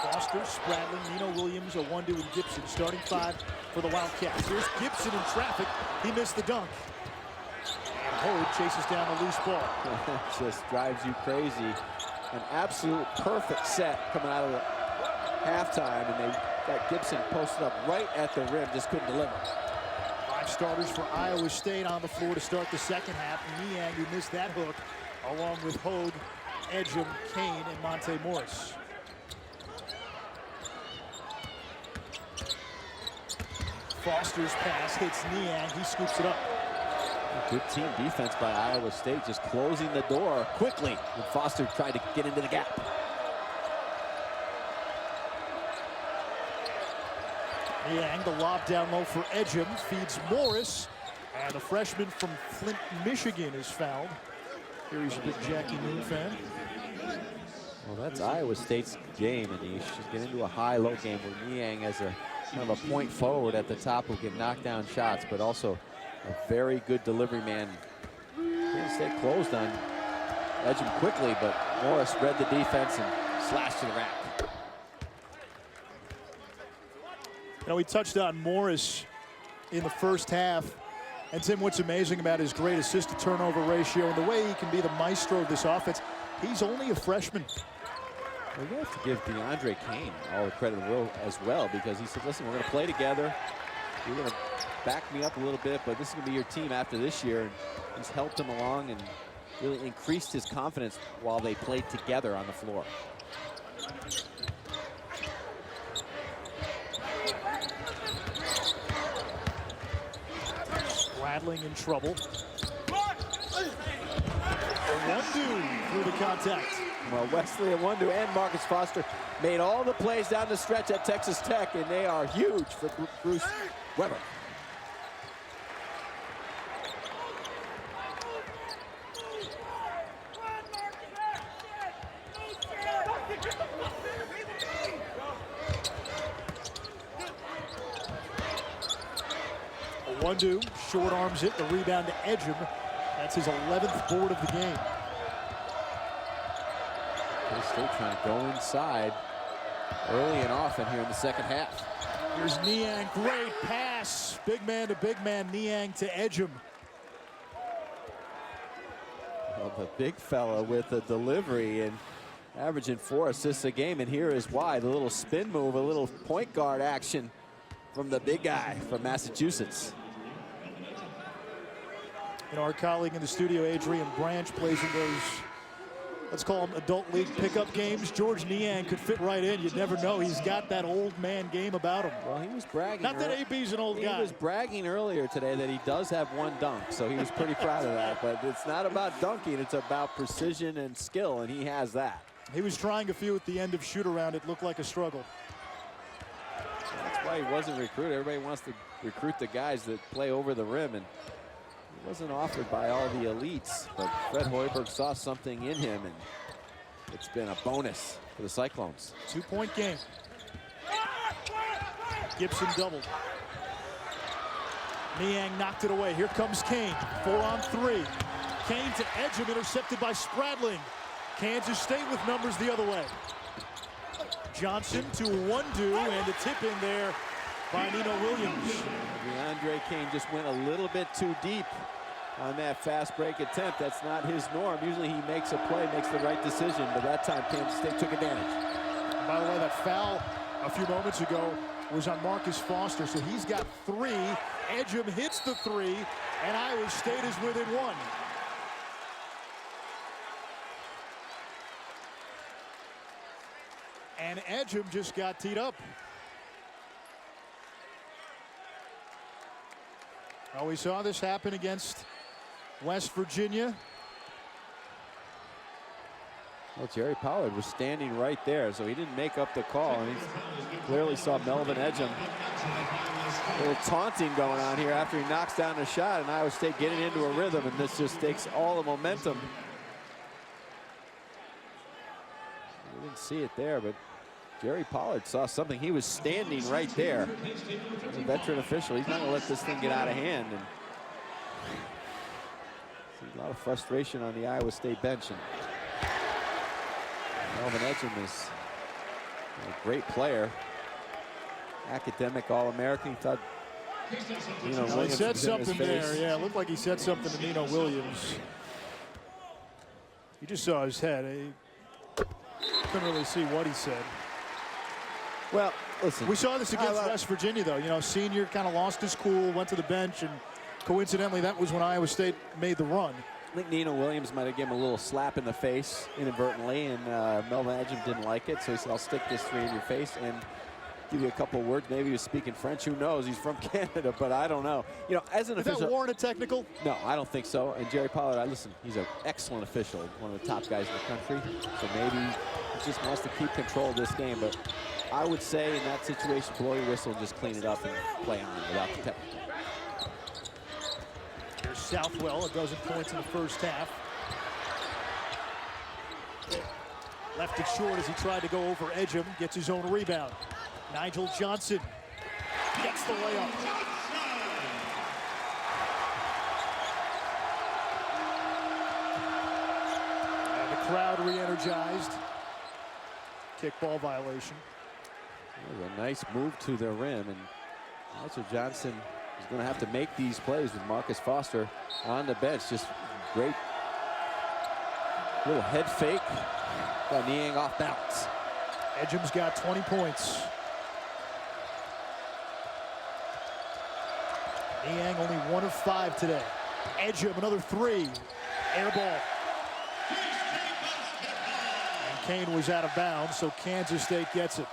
Foster, Spradlin, Nino Williams, Owundu, and Gibson. Starting 5 for the Wildcats. Here's Gibson in traffic. He missed the dunk. And Hogue chases down the loose ball. Just drives you crazy. An absolute perfect set coming out of the halftime, and they got Gibson posted up right at the rim, just couldn't deliver. 5 starters for Iowa State on the floor to start the second half. Niang, who missed that hook, along with Hogue, Ejim, Kane, and Monte Morris. Foster's pass hits Niang. He scoops it up. Good team defense by Iowa State, just closing the door quickly when Foster tried to get into the gap. Niang, the lob down low for Ejim, feeds Morris, and the freshman from Flint, Michigan is fouled. Here he's a big Jackie Moon fan. Well, that's Iowa State's game, and he should get into a high-low game where Niang has a kind of a point forward at the top who can knock down shots, but also a very good delivery man. Kansas State closed on Ejim quickly, but Morris read the defense and slashed to the rack. You know, we touched on Morris in the first half. And Tim, what's amazing about his great assist-to-turnover ratio and the way he can be the maestro of this offense, he's only a freshman. We're going to have to give DeAndre Kane all the credit in the world as well, because he said, listen, we're going to play together. You're going to back me up a little bit, but this is going to be your team after this year. And he's helped him along and really increased his confidence while they played together on the floor. Spradling in trouble. Owundu through the contact. Well, Wesley Owundu and Marcus Foster made all the plays down the stretch at Texas Tech, and they are huge for Bruce Weber. Owundu short arms it, the rebound to Ejim. That's his 11th board of the game. State trying to go inside early and often here in the second half. Here's Niang, great pass. Big man to big man, Niang to Ejim. Well, the big fella with the delivery and averaging 4 assists a game, and here is why. The little spin move, a little point guard action from the big guy from Massachusetts. You know, our colleague in the studio, Adrian Branch, plays in those, let's call them adult league pickup games. George Niang could fit right in. You'd never know. He's got that old man game about him. Well, he was bragging. Not that AB's an old guy. He was bragging earlier today that he does have 1 dunk, so he was pretty proud of that. But it's not about dunking. It's about precision and skill, and he has that. He was trying a few at the end of shoot-around. It looked like a struggle. That's why he wasn't recruited. Everybody wants to recruit the guys that play over the rim, and he wasn't offered by all the elites. But Fred Hoiberg saw something in him, and it's been a bonus for the Cyclones. 2-point game. Gibson doubled. Niang knocked it away. Here comes Kane. 4 on 3. Kane to Ejim, intercepted by Spradling. Kansas State with numbers the other way. Johnson to Wundu, and the tip in there by Nino Williams. DeAndre Kane just went a little bit too deep on that fast break attempt. That's not his norm. Usually he makes a play, makes the right decision, but that time Kansas State took advantage. By the way, that foul a few moments ago was on Marcus Foster, so he's got 3. Ejim hits the 3, and Iowa State is within 1. And Ejim just got teed up. Well, we saw this happen against West Virginia. Well, Gerry Pollard was standing right there, so he didn't make up the call. And he clearly saw Melvin Ejim. A little taunting going on here after he knocks down a shot, and Iowa State getting into a rhythm, and this just takes all the momentum. We didn't see it there, but Gerry Pollard saw something. He was standing right there. He's a veteran official. He's not going to let this thing get out of hand. And a lot of frustration on the Iowa State bench. And Melvin Ejim is a great player. Academic All-American. He thought Nino Williams he said something there. Yeah, it looked like he said something to Nino Williams. You just saw his head. He couldn't really see what he said. Well, listen. We saw this against West Virginia, though. You know, senior kind of lost his cool, went to the bench, and coincidentally, that was when Iowa State made the run. I think Nino Williams might have given him a little slap in the face inadvertently, and Melvin Ejim didn't like it, so he said, I'll stick this 3 in your face and give you a couple words. Maybe he was speaking French. Who knows? He's from Canada, but I don't know. You know, as an official. Did that warrant a technical? No, I don't think so. And Gerry Pollard, listen, he's an excellent official, one of the top guys in the country. So maybe he just wants to keep control of this game. But I would say in that situation, blow your whistle and just clean it up and play on without the technical. Here's Southwell, 12 points in the first half. Left it short as he tried to go over Ejim, gets his own rebound. Nigel Johnson gets the layup. And the crowd re-energized. Kickball violation. A nice move to the rim, and Nigel Johnson is going to have to make these plays with Marcus Foster on the bench. Just great little head fake. Got Niang off balance. Ejim's got 20 points. Niang only 1 of 5 today. Ejim, another 3. Air ball. And Kane was out of bounds, so Kansas State gets it.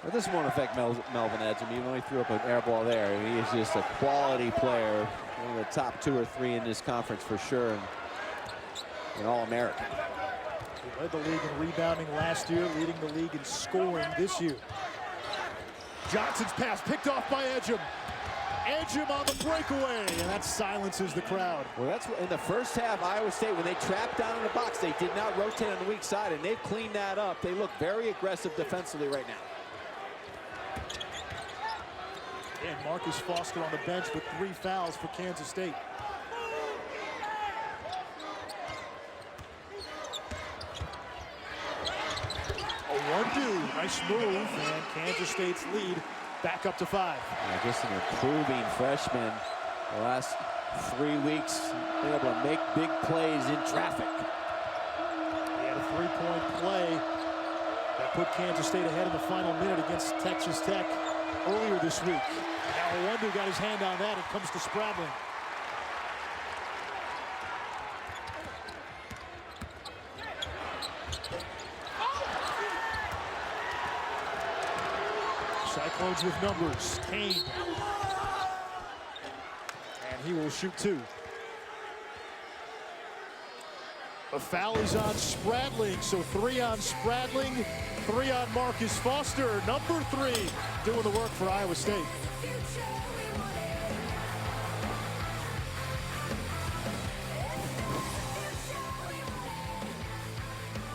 But this won't affect Melvin Ejim, even though he threw up an air ball there. I mean, he is just a quality player, one of the top 2 or 3 in this conference for sure, and an All-American. He led the league in rebounding last year, leading the league in scoring this year. Johnson's pass picked off by Ejim. Ejim on the breakaway, and that silences the crowd. Well, that's in the first half, Iowa State, when they trapped down in the box, they did not rotate on the weak side, and they've cleaned that up. They look very aggressive defensively right now. And Marcus Foster on the bench with 3 fouls for Kansas State. Nice move, and Kansas State's lead back up to 5. Yeah, just an improving freshman. The last 3 weeks, been able to make big plays in traffic. He had a 3-point play that put Kansas State ahead in the final minute against Texas Tech earlier this week. Now Wonder got his hand on that. It comes to Spradling. Cyclones with numbers. Kane. And he will shoot 2. The foul is on Spradling, so 3 on Spradling, 3 on Marcus Foster. Number 3 doing the work for Iowa State.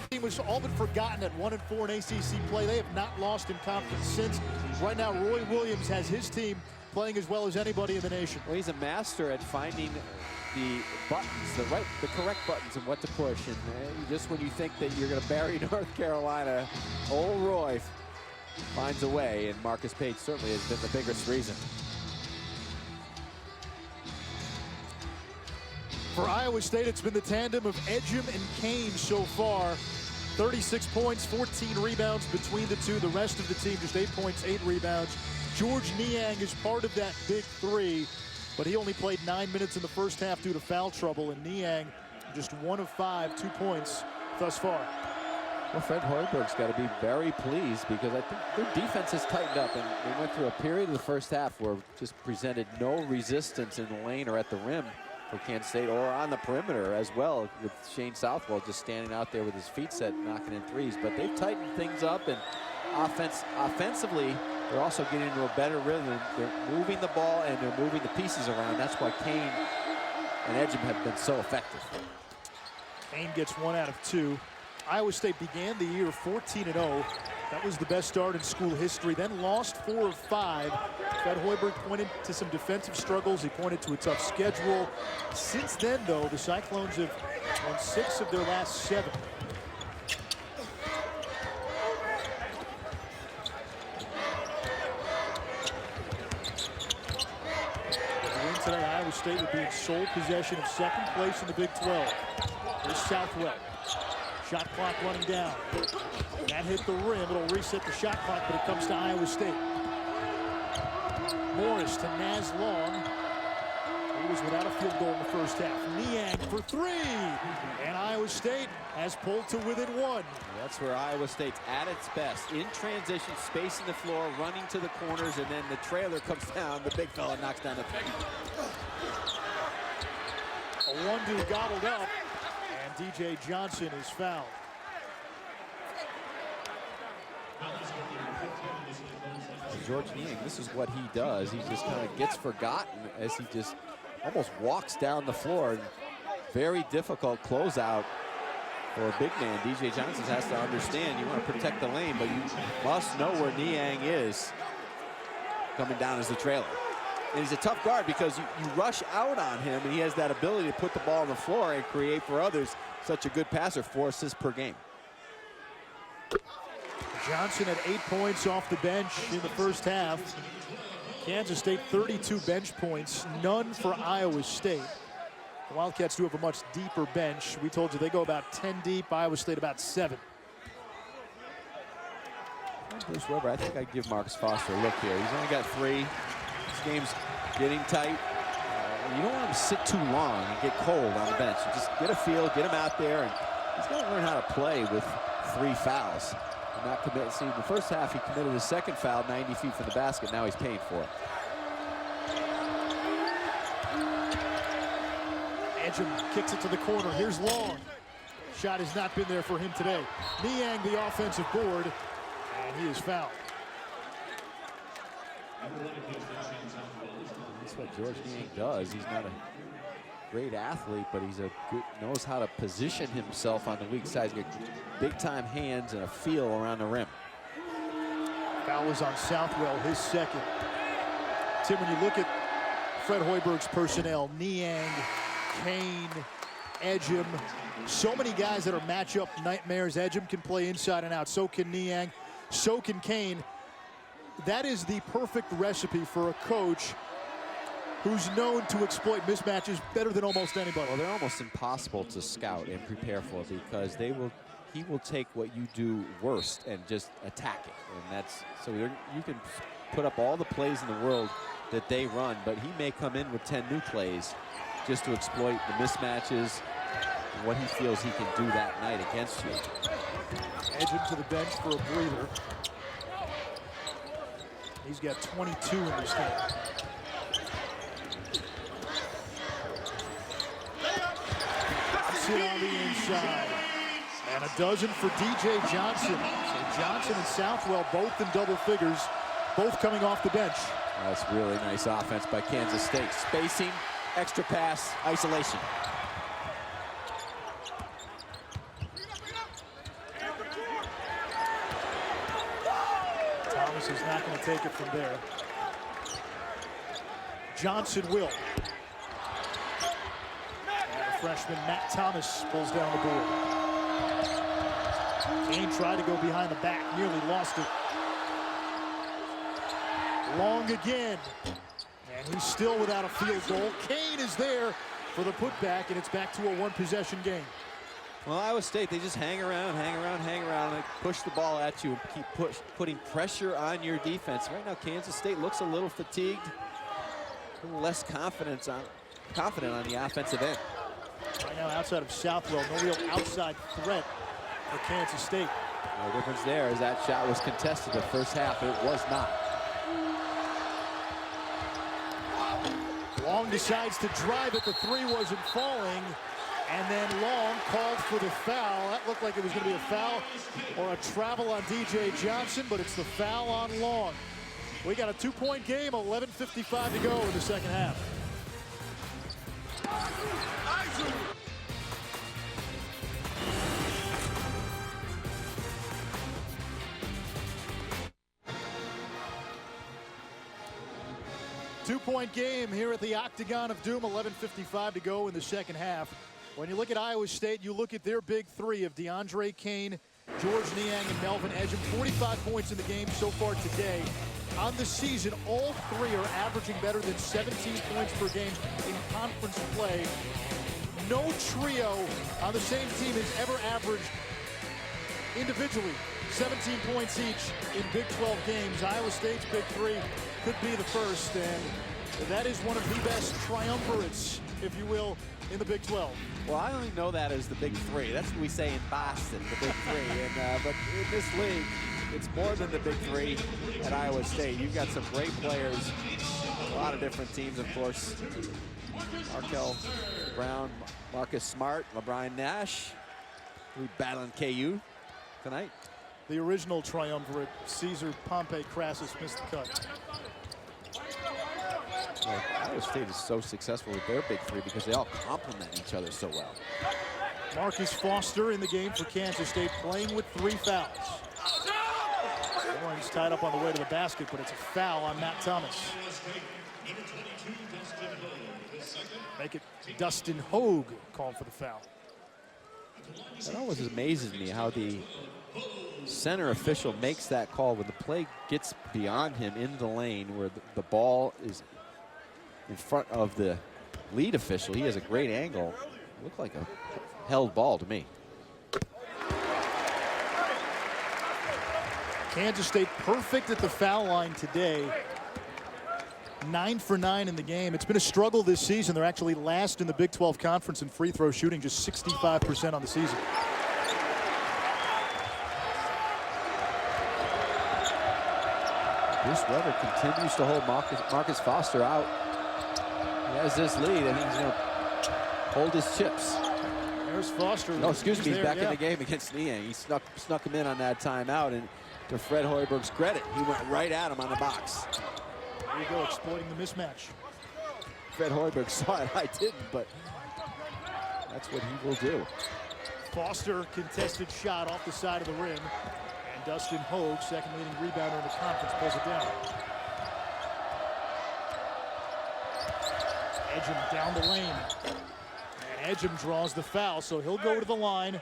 Team was all but forgotten at 1-4 in ACC play. They have not lost in conference since. Right now, Roy Williams has his team playing as well as anybody in the nation. Well, he's a master at finding the buttons, the correct buttons and what to push. And just when you think that you're going to bury North Carolina, old Roy finds a way, and Marcus Page certainly has been the biggest reason. For Iowa State, it's been the tandem of Ejim and Kane so far. 36 points, 14 rebounds between the two. The rest of the team just 8 points, 8 rebounds. George Niang is part of that big 3, but he only played 9 minutes in the first half due to foul trouble, and Niang just 1 of 5, 2 points thus far. Well, Fred Hoiberg's got to be very pleased because I think their defense has tightened up, and they went through a period of the first half where just presented no resistance in the lane or at the rim for Kansas State, or on the perimeter as well, with Shane Southwell just standing out there with his feet set, knocking in threes. But they've tightened things up, and offensively, they're also getting into a better rhythm. They're moving the ball and they're moving the pieces around. That's why Kane and Ejim have been so effective. Kane gets 1 out of 2. Iowa State began the year 14-0. That was the best start in school history. Then lost 4 of 5. Fred Hoiberg pointed to some defensive struggles. He pointed to a tough schedule. Since then, though, the Cyclones have won 6 of their last 7. Today, Iowa State would be in sole possession of 2nd place in the Big 12. Here's Southwell. Shot clock running down. That hit the rim. It'll reset the shot clock, but it comes to Iowa State. Morris to Naz Long. He was without a field goal in the first half. Niang for 3. And Iowa State has pulled to within 1. That's where Iowa State's at its best. In transition, spacing the floor, running to the corners, and then the trailer comes down. The big fella knocks down the 3. A 1-2 gobbled up, and DJ Janssen is fouled. George Niang, this is what he does. He just kind of gets forgotten as he just almost walks down the floor. Very difficult closeout for a big man. DJ Johnson has to understand you want to protect the lane, but you must know where Niang is coming down as the trailer. And he's a tough guard because you rush out on him, and he has that ability to put the ball on the floor and create for others. Such a good passer, 4 assists per game. Johnson had 8 points off the bench in the first half. Kansas State 32 bench points, none for Iowa State. The Wildcats do have a much deeper bench. We told you they go about 10 deep, Iowa State about 7. Bruce Weber, I think I'd give Marcus Foster a look here. He's only got 3. This game's getting tight. You don't want him to sit too long and get cold on the bench. You just get a feel, get him out there, and he's got to learn how to play with 3 fouls. And not commit. See, in the first half, he committed his 2nd foul 90 feet from the basket. Now he's paying for it. Ejim kicks it to the corner. Here's Long. Shot has not been there for him today. Niang, the offensive board, and he is fouled. That's what George Niang does. He's not a great athlete, but he's knows how to position himself on the weak side. He's got big-time hands and a feel around the rim. Foul is on Southwell, his 2nd. Tim, when you look at Fred Hoiberg's personnel, Niang, Kane, Ejim, so many guys that are matchup nightmares. Ejim can play inside and out, so can Niang. so can Kane. That is the perfect recipe for a coach who's known to exploit mismatches better than almost anybody. Well, they're almost impossible to scout and prepare for because he will take what you do worst and just attack it. And that's, so you can put up all the plays in the world that they run, but he may come in with 10 new plays just to exploit the mismatches and what he feels he can do that night against you. Ejim to the bench for a breather. He's got 22 in this game. Sit on the inside. And a dozen for DJ Janssen. So Janssen and Southwell both in double figures, both coming off the bench. That's really nice offense by Kansas State. Spacing, extra pass, isolation. Thomas is not going to take it from there. Johnson will. And the freshman Matt Thomas pulls down the board. Kane tried to go behind the back, nearly lost it. Long again, and he's still without a field goal. Kane is there for the putback, and it's back to a one-possession game. Well, Iowa State, they just hang around, and push the ball at you and keep putting pressure on your defense. Right now, Kansas State looks a little fatigued, a little less confident on the offensive end. Right now, outside of Southwell, no real outside threat for Kansas State. The difference there is that shot was contested the first half. It was not. Long decides to drive it. The three wasn't falling. And then Long called for the foul. That looked like it was going to be a foul or a travel on DJ Janssen, but it's the foul on Long. We got a 2-point game, 11:55 to go in the second half. Two-point game here at the Octagon of Doom, 11:55 to go in the second half. When you look at Iowa State, you look at their big three of DeAndre Kane, George Niang, and Melvin Ejim. 45 points in the game so far today. On the season, all three are averaging better than 17 points per game in conference play. No trio on the same team has ever averaged individually 17 points each in Big 12 games. Iowa State's big three could be the first, and that is one of the best triumvirates, if you will, in the Big 12. Well, I only know that as the big three. That's what we say in Boston, the big three. But in this league, it's more than the big three at Iowa State. You've got some great players, a lot of different teams, of course. Markel Brown, Marcus Smart, LeBron Nash, who battling KU tonight. The original triumvirate, Caesar, Pompey, Crassus missed the cut. Well, Iowa State is so successful with their big three because they all complement each other so well. Marcus Foster in the game for Kansas State, playing with 3 fouls. One's tied up on the way to the basket, but it's a foul on Matt Thomas. Make it Dustin Hogue called for the foul. It always amazes me how the center official makes that call when the play gets beyond him in the lane where the ball is in front of the lead official. He has a great angle. It looked like a held ball to me. Kansas State perfect at the foul line today. 9 for 9 in the game. It's been a struggle this season. They're actually last in the Big 12 Conference in free throw shooting, just 65% on the season. Bruce Weber continues to hold Marcus Foster out. He has this lead, and he's going to hold his chips. There's Foster. No, excuse me, he's back in the game against Niang. He snuck him in on that timeout, and to Fred Hoiberg's credit, he went right at him on the box. There you go, exploiting the mismatch. Fred Hoiberg saw it, I didn't, but that's what he will do. Foster contested shot off the side of the rim, and Dustin Hogue, second leading rebounder in the conference, pulls it down. Ejim down the lane, and Ejim draws the foul, so he'll go to the line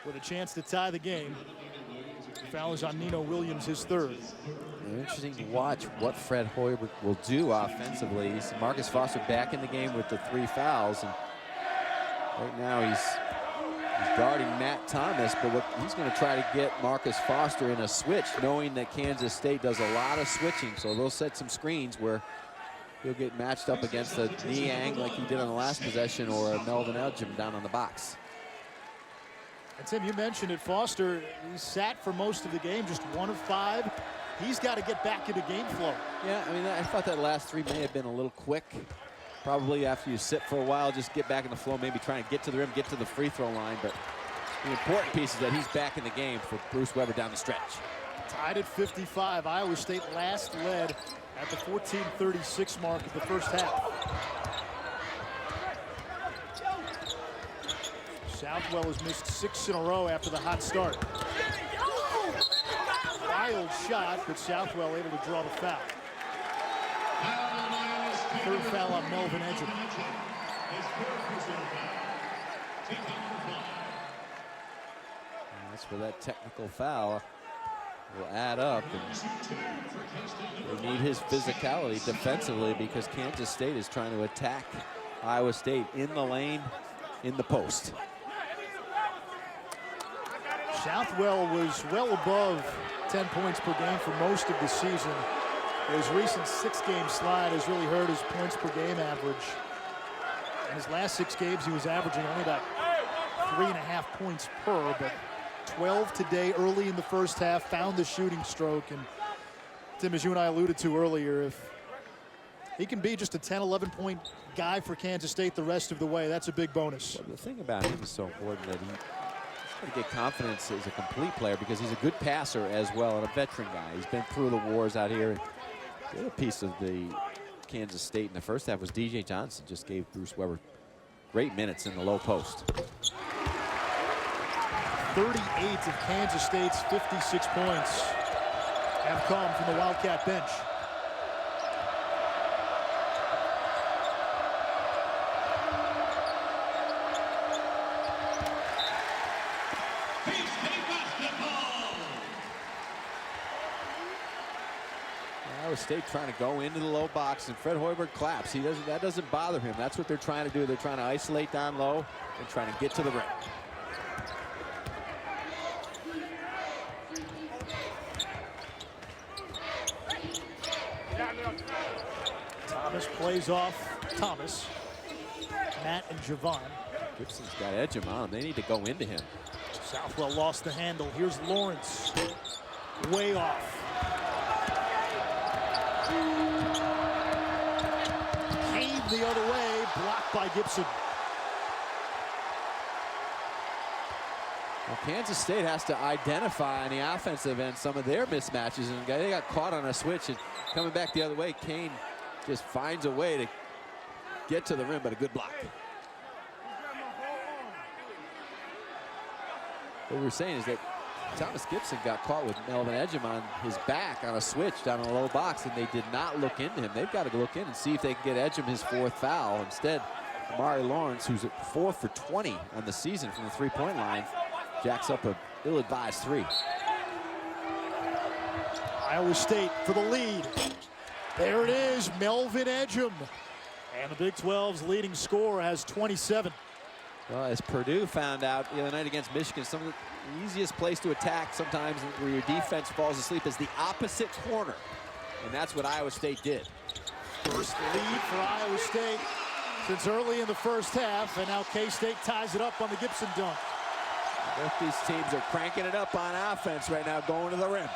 with a chance to tie the game. The foul is on Nino Williams, his third. Interesting to watch what Fred Hoiberg will do offensively. Marcus Foster back in the game with the 3 fouls. And right now he's guarding Matt Thomas, but he's going to try to get Marcus Foster in a switch, knowing that Kansas State does a lot of switching. So they'll set some screens where he'll get matched up against a Niang like he did on the last possession, or a Melvin Ejim down on the box. And Tim, you mentioned it, Foster, he sat for most of the game, just 1 of 5. He's got to get back into game flow. Yeah, I mean, I thought that last 3 may have been a little quick. Probably after you sit for a while, just get back in the flow, maybe try and get to the rim, get to the free throw line. But the important piece is that he's back in the game for Bruce Weber down the stretch. Tied at 55. Iowa State last led at the 14:36 mark of the first half. Southwell has missed 6 in a row after the hot start. Wild shot, but Southwell able to draw the foul. Third foul on Melvin Ejim. That's where that technical foul will add up. And they need his physicality defensively, because Kansas State is trying to attack Iowa State in the lane, in the post. Southwell was well above 10 points per game for most of the season. His recent 6-game slide has really hurt his points per game average. In his last 6 games, he was averaging only about 3.5 points per, but 12 today early in the first half, found the shooting stroke. And Tim, as you and I alluded to earlier, if he can be just a 10, 11-point guy for Kansas State the rest of the way, that's a big bonus. Well, the thing about him is so important that he's going to get confidence as a complete player, because he's a good passer as well, and a veteran guy. He's been through the wars out here. The other piece of the Kansas State in the first half was DJ Janssen. Just gave Bruce Weber great minutes in the low post. 38 of Kansas State's 56 points have come from the Wildcat bench. Iowa State trying to go into the low box, and Fred Hoiberg claps. That doesn't bother him. That's what they're trying to do. They're trying to isolate down low and trying to get to the rim. Thomas plays off Thomas. Matt and Javon. Gibson's got Ejim on him. They need to go into him. Southwell lost the handle. Here's Lawrence. Way off. Came the other way, blocked by Gibson. Well, Kansas State has to identify on the offensive end some of their mismatches, and they got caught on a switch, and coming back the other way, Kane just finds a way to get to the rim, but a good block. What we were saying is that Thomas Gibson got caught with Melvin Ejim on his back on a switch down in the low box, and they did not look into him. They've got to look in and see if they can get Ejim his 4th foul. Instead, Amari Lawrence, who's at 4 for 20 on the season from the 3-point line, jacks up a ill-advised 3. Iowa State for the lead. There it is, Melvin Ejim. And the Big 12's leading scorer has 27. Well, as Purdue found out the other night against Michigan, some of the easiest place to attack sometimes where your defense falls asleep is the opposite corner. And that's what Iowa State did. First lead for Iowa State since early in the first half, and now K-State ties it up on the Gibson dunk. Both these teams are cranking it up on offense right now, going to the rim.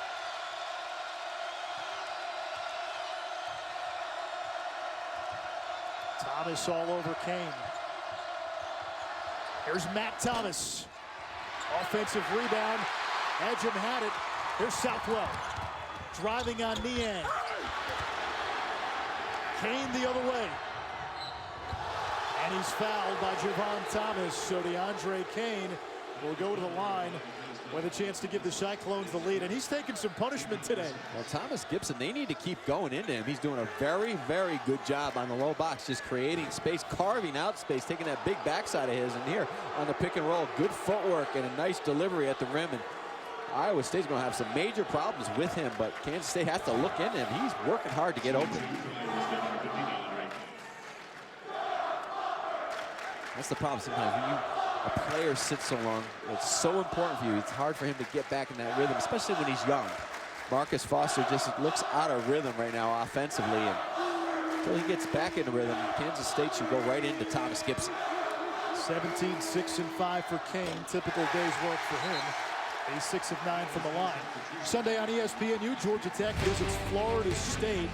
Thomas all over Kane. Here's Matt Thomas. Offensive rebound. Ejim had it. Here's Southwell. Driving on Niang. Kane the other way. And he's fouled by Javon Thomas. So DeAndre Kane will go to the line with a chance to give the Cyclones the lead. And he's taking some punishment today. Well, Thomas Gibson, they need to keep going into him. He's doing a very, very good job on the low box, just creating space, carving out space, taking that big backside of his. And here on the pick and roll, good footwork and a nice delivery at the rim. And Iowa State's going to have some major problems with him, but Kansas State has to look in him. He's working hard to get open. That's the problem sometimes. When a player sits so long, it's so important for you. It's hard for him to get back in that rhythm, especially when he's young. Marcus Foster just looks out of rhythm right now offensively. And until he gets back into rhythm, Kansas State should go right into Thomas Gibson. 17, 6, and 5 for Kane. Typical day's work for him. He's 6 of 9 from the line. Sunday on ESPNU, Georgia Tech visits Florida State.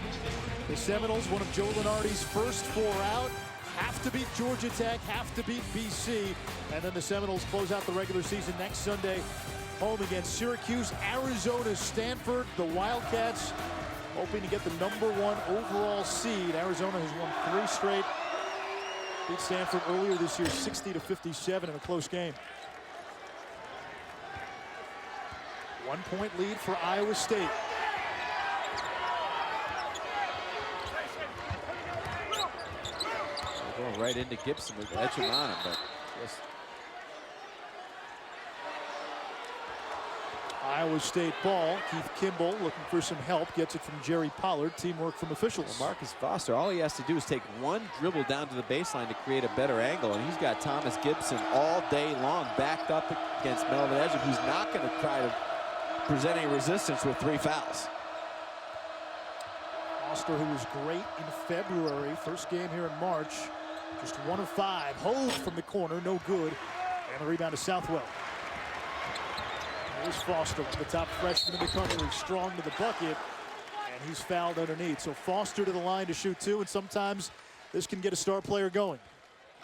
The Seminoles, one of Joe Lunardi's first 4 out, have to beat Georgia Tech, have to beat BC, and then the Seminoles close out the regular season next Sunday, home against Syracuse, Arizona, Stanford. The Wildcats hoping to get the #1 overall seed. Arizona has won 3 straight. Beat Stanford earlier this year, 60-57 in a close game. 1-point lead for Iowa State. Going right into Gibson with Ejim on him, but just Iowa State ball. Keith Kimble looking for some help. Gets it from Gerry Pollard. Teamwork from officials. well, Marcus Foster, all he has to do is take one dribble down to the baseline to create a better angle, and he's got Thomas Gibson all day long backed up against Melvin Ejim, who's not going to try to present any resistance with 3 fouls. Foster, who was great in February, first game here in March, just 1 of 5. Hold from the corner, no good. And the rebound to Southwell. Here's Foster, the top freshman in the country, strong to the bucket, and he's fouled underneath. So Foster to the line to shoot 2, and sometimes this can get a star player going.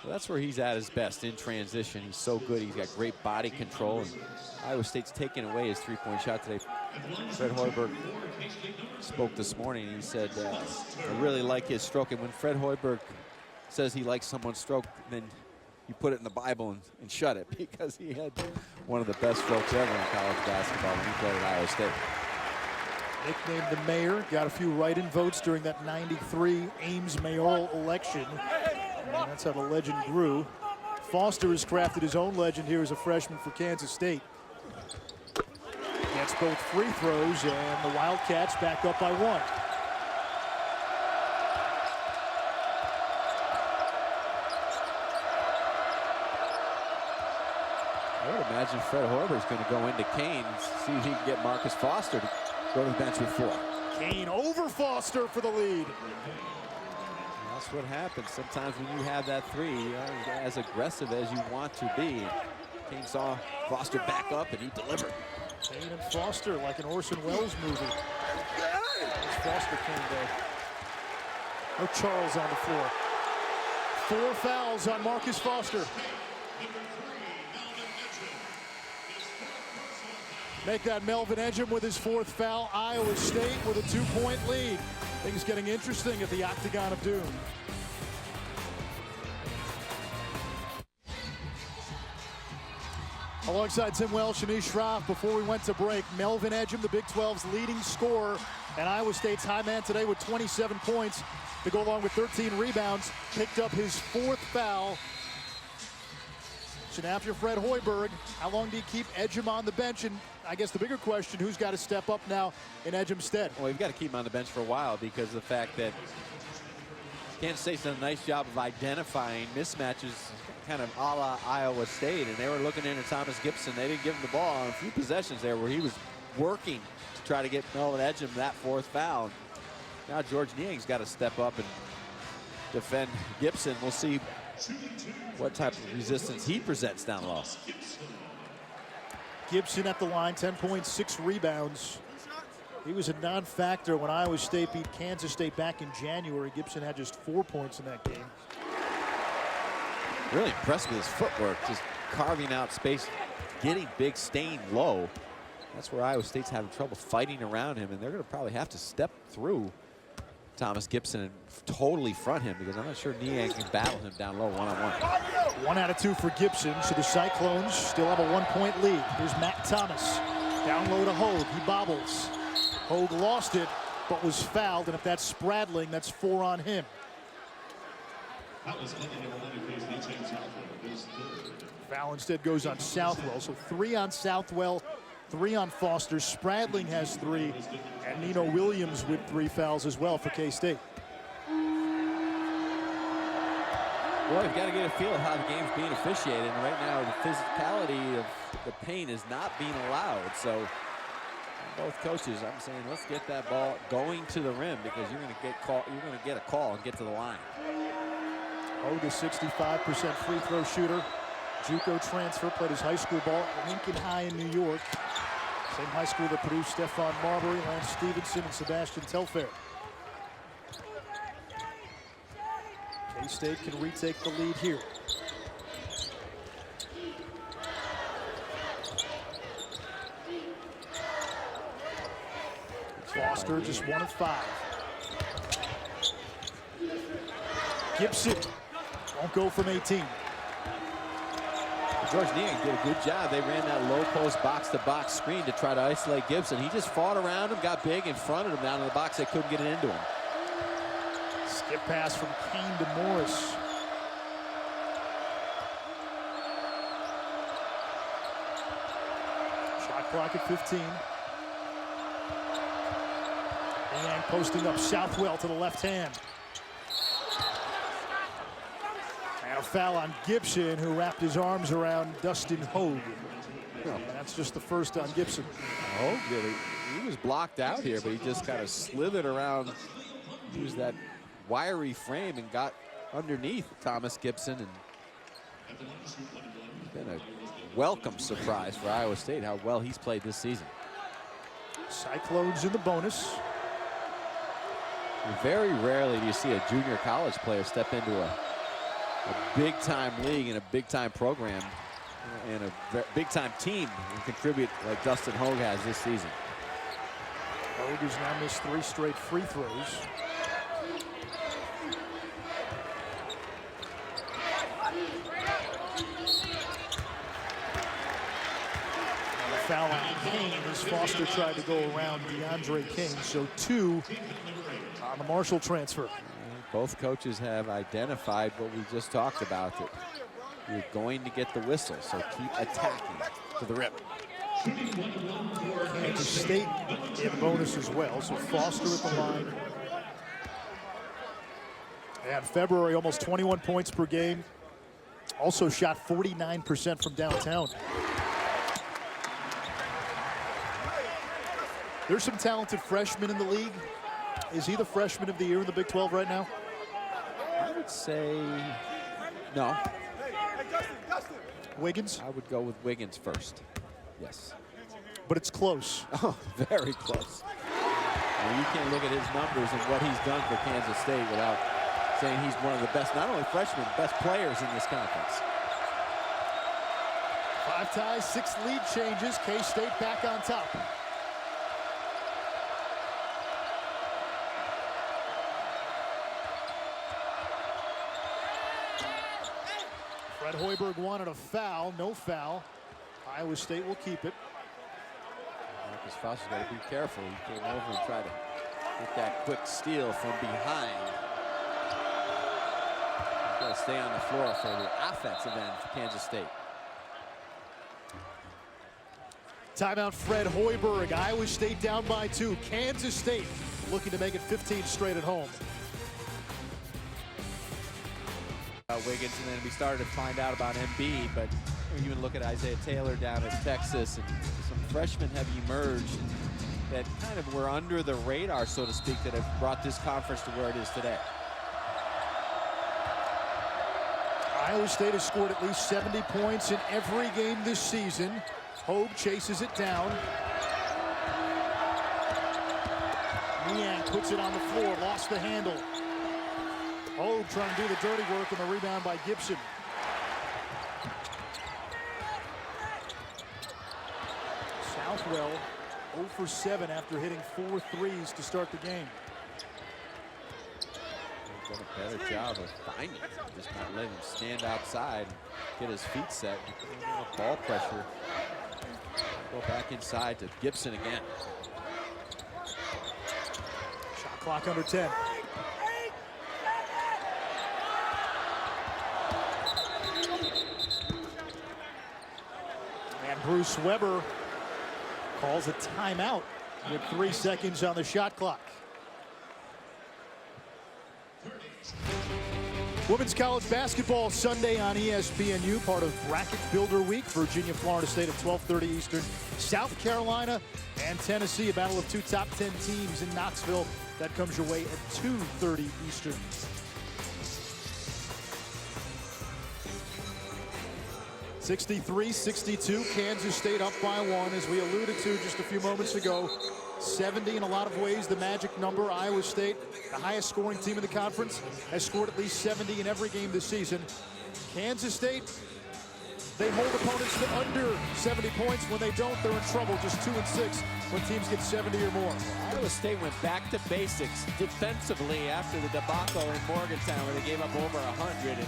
Well, that's where he's at his best, in transition. He's so good. He's got great body control. And Iowa State's taking away his 3-point shot today. Fred Hoiberg spoke this morning. He said, I really like his stroke. And when Fred Hoiberg says he likes someone's stroke, then you put it in the Bible and shut it, because he had one of the best strokes ever in college basketball when he played at Iowa State. Nicknamed the mayor, got a few write-in votes during that '93 Ames mayoral election. And that's how the legend grew. Foster has crafted his own legend here as a freshman for Kansas State. Gets both free throws, and the Wildcats back up by 1. I would imagine Fred Hoiberg's going to go into Kane and see if he can get Marcus Foster to go to the bench with 4. Kane over Foster for the lead. That's what happens sometimes when you have that 3, you're as aggressive as you want to be. Kane saw Foster back up, and he delivered. Kane and Foster like an Orson Welles movie. There's Foster Kane though. No Charles on the floor. 4 fouls on Marcus Foster. Make that Melvin Ejim with his 4th foul. Iowa State with a 2-point lead. Things getting interesting at the Octagon of Doom. Alongside Tim Welsh and Ish Shroff, before we went to break, Melvin Ejim, the Big 12's leading scorer, and Iowa State's high man today with 27 points to go along with 13 rebounds, picked up his 4th foul. So now if you're Fred Hoiberg, how long do you keep Ejim on the bench? And I guess the bigger question, who's got to step up now in Ejim's stead? Well, you've got to keep him on the bench for a while, because of the fact that Kansas State's done a nice job of identifying mismatches, kind of a la Iowa State, and they were looking into Thomas Gibson. They didn't give him the ball on a few possessions there where he was working to try to get Melvin Ejim that 4th foul. Now George Niang's got to step up and defend Gibson. We'll see what type of resistance he presents down low. Gibson at the line, 10 points, 6 rebounds. He was a non-factor when Iowa State beat Kansas State back in January. Gibson had just 4 points in that game. Really impressed with his footwork, just carving out space, getting big, staying low. That's where Iowa State's having trouble fighting around him, and they're going to probably have to step through Thomas Gibson and totally front him, because I'm not sure Niang can battle him down low one-on-one. 1 out of 2 for Gibson, so the Cyclones still have a 1-point lead. Here's Matt Thomas, down low to Hogue, he bobbles. Hogue lost it, but was fouled, and if that's Spradling, that's 4 on him. Foul instead goes on Southwell, so 3 on Southwell 3 on Foster. Spradling has 3, and Nino Williams with 3 fouls as well for K-State. Well, you've got to get a feel of how the game's being officiated, and right now the physicality of the paint is not being allowed. So both coaches, I'm saying, let's get that ball going to the rim, because you're going to get call. You're going to get a call and get to the line. Hogue is 65% free throw shooter. JUCO transfer, played his high school ball at Lincoln High in New York. Same high school that produced Stephon Marbury, Lance Stevenson, and Sebastian Telfair. K-State can retake the lead here. Foster just 1 of 5. Gibson won't go from 18. George Niang did a good job. They ran that low post box-to-box screen to try to isolate Gibson. He just fought around him, got big in front of him down in the box. They couldn't get it into him. Skip pass from Kane to Morris. Shot clock at 15. And posting up Southwell to the left hand. And a foul on Gibson, who wrapped his arms around Dustin Hogue. And that's just the first on Gibson. Hogue did it. He was blocked out here, but he just kind of slithered around, used that wiry frame and got underneath Thomas Gibson. And it's been a welcome surprise for Iowa State how well he's played this season. Cyclones in the bonus. Very rarely do you see a junior college player step into a big-time league and a big-time program and a big-time team and contribute like Dustin Hogue has this season. Hogue has now missed 3 straight free throws. And a foul on Kane as Foster tried to go around DeAndre King. So 2 on the Marshall transfer. Both coaches have identified what we just talked about, that you're going to get the whistle, so keep attacking to the rim. Kansas State in the bonus as well, so Foster at the line. And February, almost 21 points per game. Also shot 49% from downtown. There's some talented freshmen in the league. Is he the freshman of the year in the Big 12 right now? I would say no. Wiggins? I would go with Wiggins first. Yes. But it's close. Oh, very close. Well, you can't look at his numbers and what he's done for Kansas State without saying he's one of the best, not only freshmen, best players in this conference. 5 ties, 6 lead changes. K-State back on top. Fred Hoiberg wanted a foul, no foul. Iowa State will keep it. Marcus Foster's got to be careful. He came over and tried to get that quick steal from behind. He's got to stay on the floor for the offensive end for Kansas State. Timeout, Fred Hoiberg. Iowa State down by 2. Kansas State looking to make it 15 straight at home. Wiggins, and then we started to find out about Embiid, but you even look at Isaiah Taylor down at Texas, and some freshmen have emerged that kind of were under the radar, so to speak, that have brought this conference to where it is today. Iowa State has scored at least 70 points in every game this season. Hogue chases it down. Niang puts it on the floor, lost the handle. Hogue trying to do the dirty work, and the rebound by Gibson. Southwell 0 for 7 after hitting 4 threes to start the game. He's done a better job of finding him, just not letting him stand outside and get his feet set. Ball pressure. Go back inside to Gibson again. Shot clock under 10. And Bruce Weber calls a timeout with 3 seconds on the shot clock. Women's college basketball Sunday on ESPNU, part of Bracket Builder Week. Virginia, Florida State at 12:30 Eastern. South Carolina and Tennessee, a battle of 2 top 10 teams in Knoxville. That comes your way at 2:30 Eastern. (63-62), Kansas State up by 1, as we alluded to just a few moments ago. 70 in a lot of ways, the magic number. Iowa State, the highest scoring team in the conference, has scored at least 70 in every game this season. Kansas State, they hold opponents to under 70 points. When they don't, they're in trouble. Just 2-6 when teams get 70 or more. Iowa State went back to basics defensively after the debacle in Morgantown, where they gave up over 100. And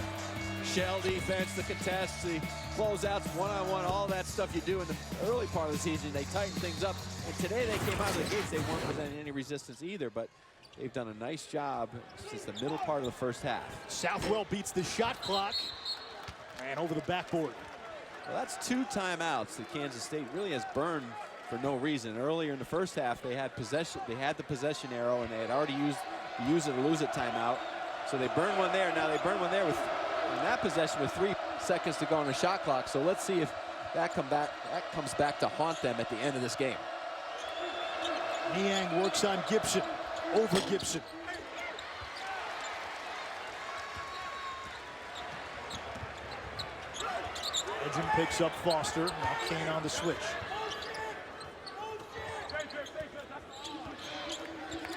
shell defense, the contests, the closeouts, one-on-one, all that stuff you do in the early part of the season. They tighten things up. And today they came out of the gates. They weren't presenting any resistance either, but they've done a nice job since the middle part of the first half. Southwell beats the shot clock and over the backboard. Well, that's 2 timeouts that Kansas State really has burned for no reason. Earlier in the first half, they had possession. They had the possession arrow, and they had already used it or lose it timeout. So they burned one there. Now they burn one there with in that possession with 3 seconds to go on the shot clock. So let's see if that comes back to haunt them at the end of this game. Niang works on Gibson, over Gibson. Ejim picks up Foster, now Kane on the switch.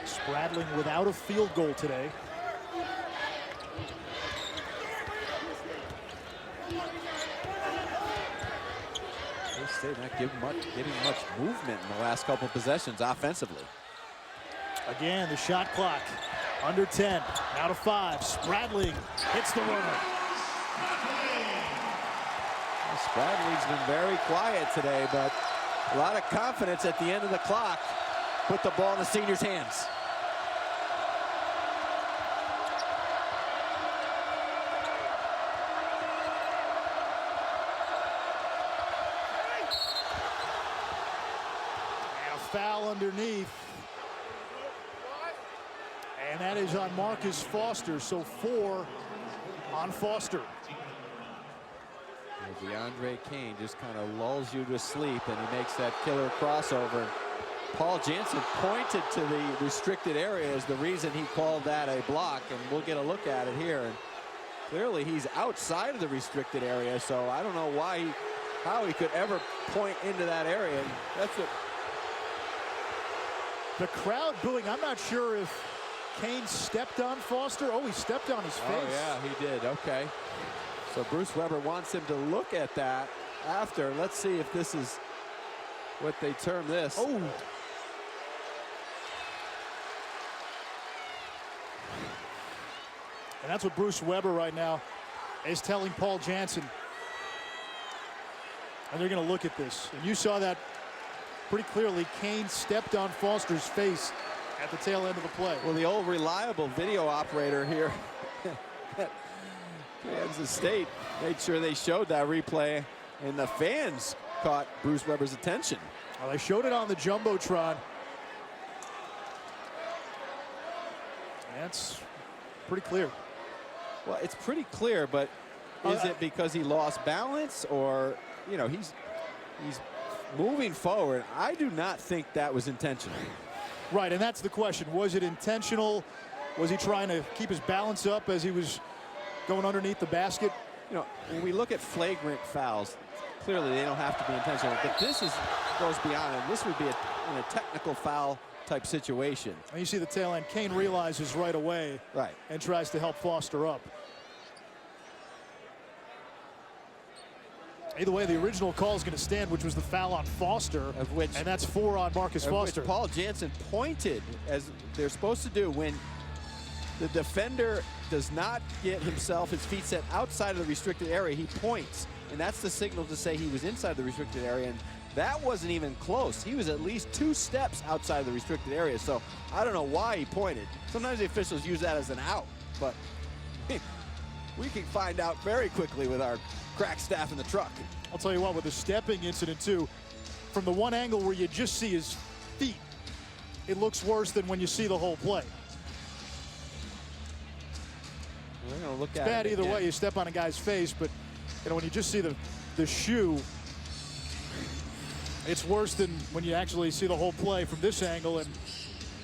Spradling without a field goal today. State not getting much movement in the last couple of possessions offensively. Again, the shot clock under 10, now to 5. Spradling hits the runner. Spradling's been very quiet today, but a lot of confidence at the end of the clock. Put the ball in the senior's hands. Foul underneath, and that is on Marcus Foster, so 4 on Foster. DeAndre Kane just kind of lulls you to sleep, and he makes that killer crossover. Paul Janssen pointed to the restricted area as the reason he called that a block, and we'll get a look at it here. And clearly he's outside of the restricted area, so I don't know how he could ever point into that area. That's what the crowd booing. I'm not sure if Kane stepped on Foster. Oh, he stepped on his face. Oh, yeah, he did. Okay. So Bruce Weber wants him to look at that after. Let's see if this is what they term this. Oh. And that's what Bruce Weber right now is telling Paul Janssen. And they're going to look at this. And you saw that pretty clearly. Kane stepped on Foster's face at the tail end of the play. Well, the old reliable video operator here at Kansas State made sure they showed that replay, and the fans caught Bruce Weber's attention. Well, they showed it on the Jumbotron. That's pretty clear. Well, it's pretty clear, but is it because he lost balance, or, you know, he's moving forward? I do not think that was intentional. Right, and that's the question. Was it intentional? Was he trying to keep his balance up as he was going underneath the basket? You know, when we look at flagrant fouls, clearly they don't have to be intentional, but this goes beyond it. This would be in a technical foul type situation. And you see the tail end. Kane realizes right away, right, and tries to help Foster up. Either way, the original call is going to stand, which was the foul on Foster, and that's 4 on Marcus Foster. Which Paul Janssen pointed, as they're supposed to do, when the defender does not get his feet set outside of the restricted area, he points, and that's the signal to say he was inside the restricted area, and that wasn't even close. He was at least 2 steps outside of the restricted area, so I don't know why he pointed. Sometimes the officials use that as an out, but we can find out very quickly with our crack staff in the truck. I'll tell you what, with the stepping incident too, from the one angle where you just see his feet, it looks worse than when you see the whole play. We're going to look It's at bad it either again. way. You step on a guy's face, but you know, when you just see the shoe, it's worse than when you actually see the whole play from this angle. And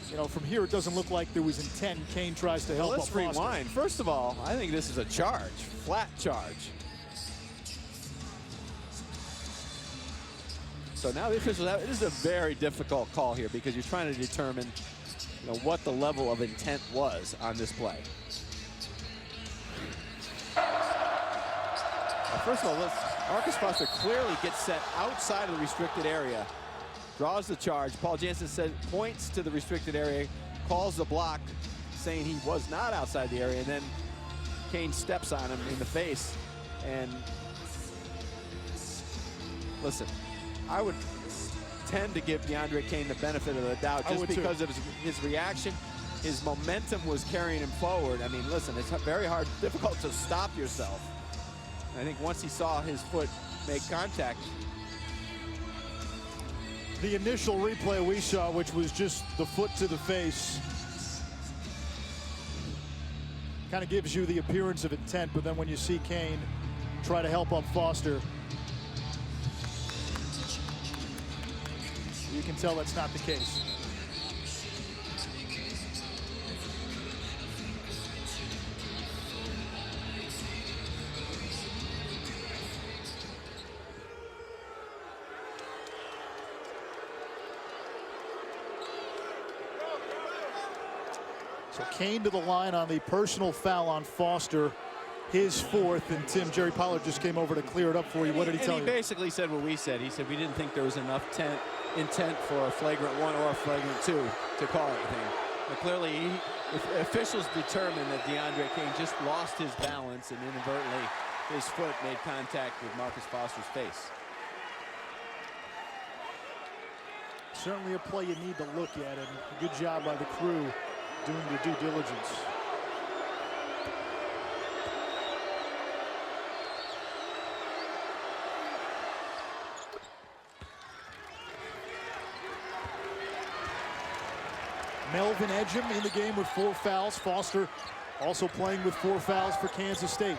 you know, from here, it doesn't look like there was intent. Kane tries to help. Let's up Foster. rewind. First of all, I think this is a charge, flat charge. So now the officials have, this is a very difficult call here because you're trying to determine, you know, what the level of intent was on this play. First of all, Marcus Foster clearly gets set outside of the restricted area, draws the charge. Paul Janssen said, points to the restricted area, calls the block, saying he was not outside the area, and then Kane steps on him in the face. And listen, I would tend to give DeAndre Kane the benefit of the doubt just because of his reaction. His momentum was carrying him forward. I mean, listen, it's very hard, difficult to stop yourself. I think once he saw his foot make contact. The initial replay we saw, which was just the foot to the face, kind of gives you the appearance of intent, but then when you see Kane try to help up Foster, you can tell that's not the case. So Kane to the line on the personal foul on Foster, his fourth. And Tim, Gerry Pollard just came over to clear it up for you. What did he tell you? He basically said what we said. He said we didn't think there was enough intent for a flagrant 1 or a flagrant 2 to call anything. But clearly, officials determined that DeAndre Kane just lost his balance and inadvertently his foot made contact with Marcus Foster's face. Certainly a play you need to look at, and a good job by the crew doing your due diligence. Melvin Ejim in the game with 4 fouls. Foster also playing with 4 fouls for Kansas State.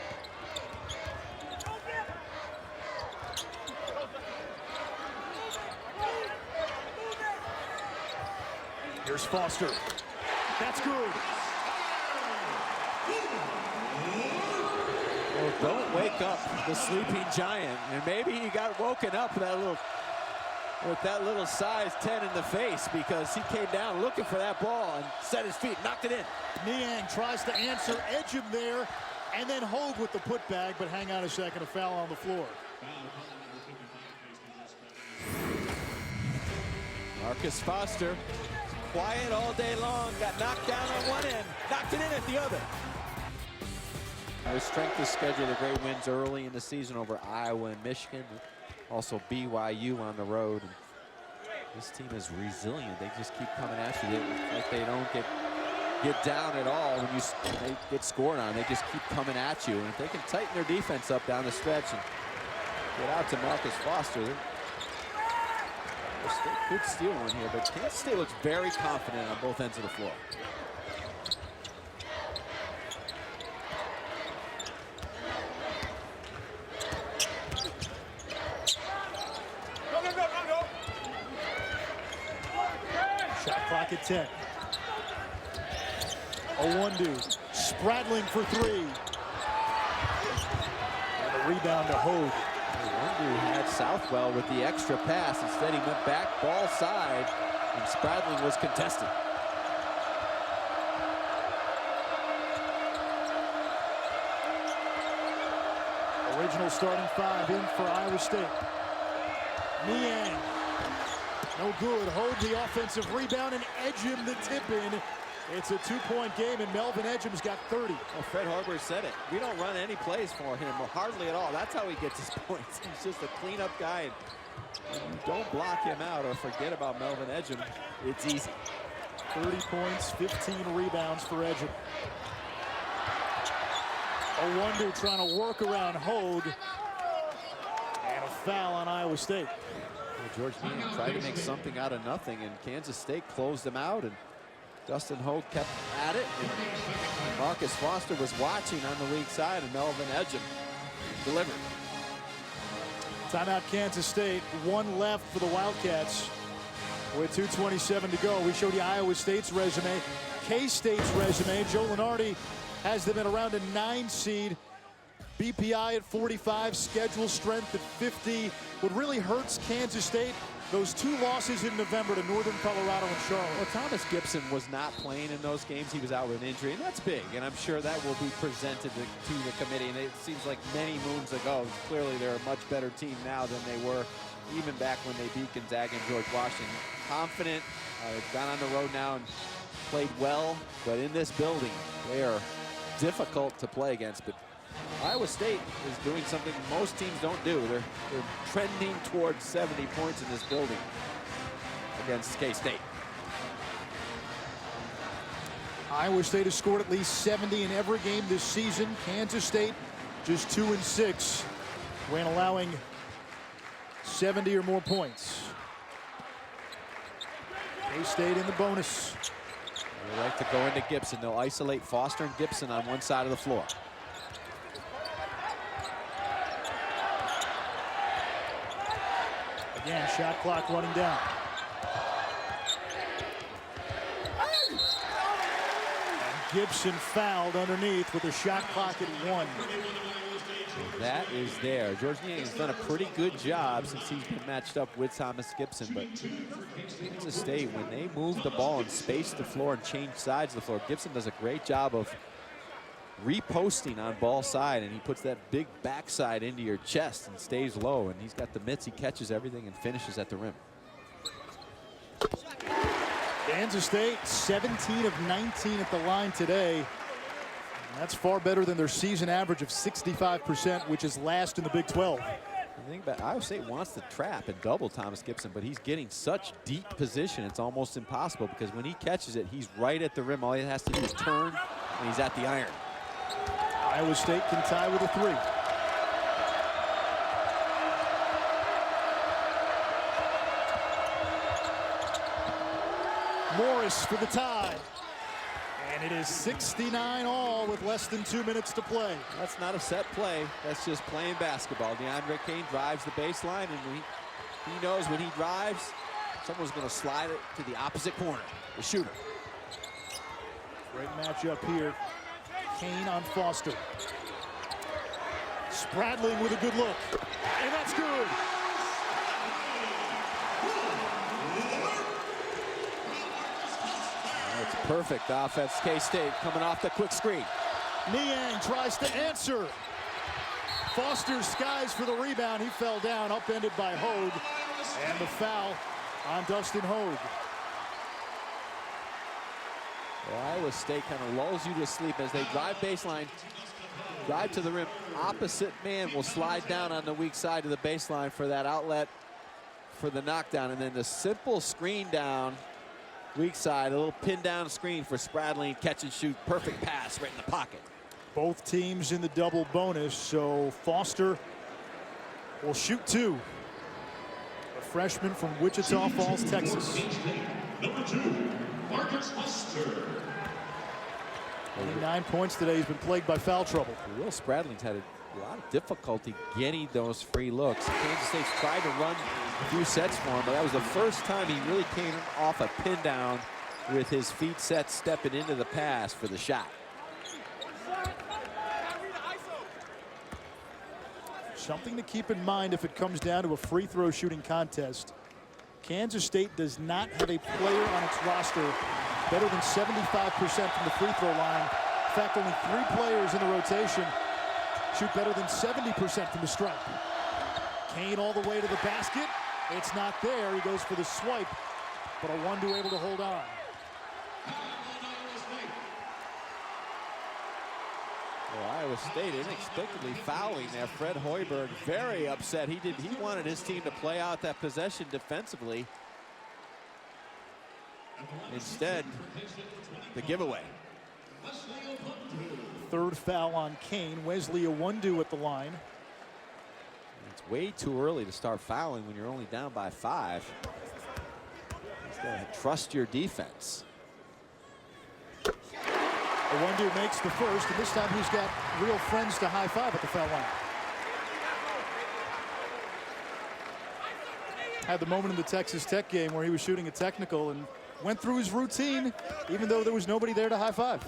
Here's Foster. That's good. Well, don't wake up the sleeping giant. And maybe he got woken up with that little size 10 in the face, because he came down looking for that ball and set his feet, knocked it in. Niang tries to answer Ejim there, and then Hogue with the putback, but hang on a second, a foul on the floor. Marcus Foster, quiet all day long, got knocked down on one end, knocked it in at the other. Their strength of schedule, the great wins early in the season over Iowa and Michigan, also BYU on the road. And this team is resilient. They just keep coming at you. They don't get down at all when they get scored on. They just keep coming at you. And if they can tighten their defense up down the stretch and get out to Marcus Foster, State could steal one here, but Kansas State looks very confident on both ends of the floor. Shot clock at 10. Owundu spraddling for 3. And a rebound to Hogue. Owundu had Southwell with the extra pass. Instead, he went back ball side, and Spradling was contested. Original starting 5 in for Iowa State. Niang. No good. Hogue the offensive rebound, and Ejim the tip in. It's a 2-point game, and Melvin Ejim's got 30. Well, Fred Hoiberg said it. We don't run any plays for him, hardly at all. That's how he gets his points. He's just a cleanup guy. And you don't block him out or forget about Melvin Ejim, it's easy. 30 points, 15 rebounds for Ejim. Owundu trying to work around Hogue. And a foul on Iowa State. George Niang tried to make something out of nothing, and Kansas State closed them out, and Dustin Hogue kept at it. And Marcus Foster was watching on the weak side, and Melvin Ejim delivered. Timeout Kansas State. 1 left for the Wildcats with 2:27 to go. We showed you Iowa State's resume, K-State's resume. Joe Lunardi has them at around a 9 seed. BPI at 45, schedule strength at 50. What really hurts Kansas State, those 2 losses in November to Northern Colorado and Charlotte. Well, Thomas Gibson was not playing in those games. He was out with an injury, and that's big. And I'm sure that will be presented to the committee. And it seems like many moons ago, clearly they're a much better team now than they were even back when they beat Gonzaga and George Washington. Confident, gone on the road now and played well. But in this building, they are difficult to play against. But Iowa State is doing something most teams don't do. They're trending towards 70 points in this building against K-State. Iowa State has scored at least 70 in every game this season. Kansas State just 2-6 when allowing 70 or more points. K-State in the bonus. They like to go into Gibson. They'll isolate Foster and Gibson on one side of the floor. Again, shot clock running down. And Gibson fouled underneath with a shot clock at 1. That is there. George Niang has done a pretty good job since he's been matched up with Thomas Gibson. But Kansas State, when they move the ball and space the floor and change sides of the floor, Gibson does a great job of reposting on ball side, and he puts that big backside into your chest and stays low, and he's got the mitts. He catches everything and finishes at the rim. Kansas State 17 of 19 at the line today. That's far better than their season average of 65%, which is last in the Big 12. The thing about Iowa State wants to trap and double Thomas Gibson, but he's getting such deep position it's almost impossible, because when he catches it, he's right at the rim. All he has to do is turn, and he's at the iron. Iowa State can tie with a 3. Morris for the tie. And it is 69 all with less than 2 minutes to play. That's not a set play. That's just playing basketball. DeAndre Kane drives the baseline, and he knows when he drives, someone's going to slide it to the opposite corner, the shooter. Great matchup here. Kane on Foster. Spradling with a good look. And that's good. That's perfect offense. K-State coming off the quick screen. Niang tries to answer. Foster skies for the rebound. He fell down, upended by Hogue. And the foul on Dustin Hogue. Well, Iowa State kind of lulls you to sleep as they drive baseline, drive to the rim. Opposite man will slide down on the weak side of the baseline for that outlet for the knockdown. And then the simple screen down, weak side, a little pin down screen for Spradling, catch and shoot. Perfect pass right in the pocket. Both teams in the double bonus, so Foster will shoot 2. A freshman from Wichita Falls, Texas. Number 2, Marcus Foster. Only 9 points today. He's been plagued by foul trouble. Will Spradling's had a lot of difficulty getting those free looks. Kansas State's tried to run a few sets for him, but that was the first time he really came off a pin down with his feet set, stepping into the pass for the shot. Something to keep in mind if it comes down to a free throw shooting contest. Kansas State does not have a player on its roster better than 75% from the free throw line. In fact, only 3 players in the rotation shoot better than 70% from the stripe. Kane all the way to the basket. It's not there. He goes for the swipe, but a 1-2 able to hold on. Well, Iowa State inexplicably fouling there. Fred Hoiberg very upset. He wanted his team to play out that possession defensively. Instead, the giveaway. Third foul on Kane. Wesley Iwundu at the line. It's way too early to start fouling when you're only down by 5. Just gotta trust your defense. Owundu makes the first, and this time he's got real friends to high-five at the foul line. Had the moment in the Texas Tech game where he was shooting a technical and went through his routine, even though there was nobody there to high-five.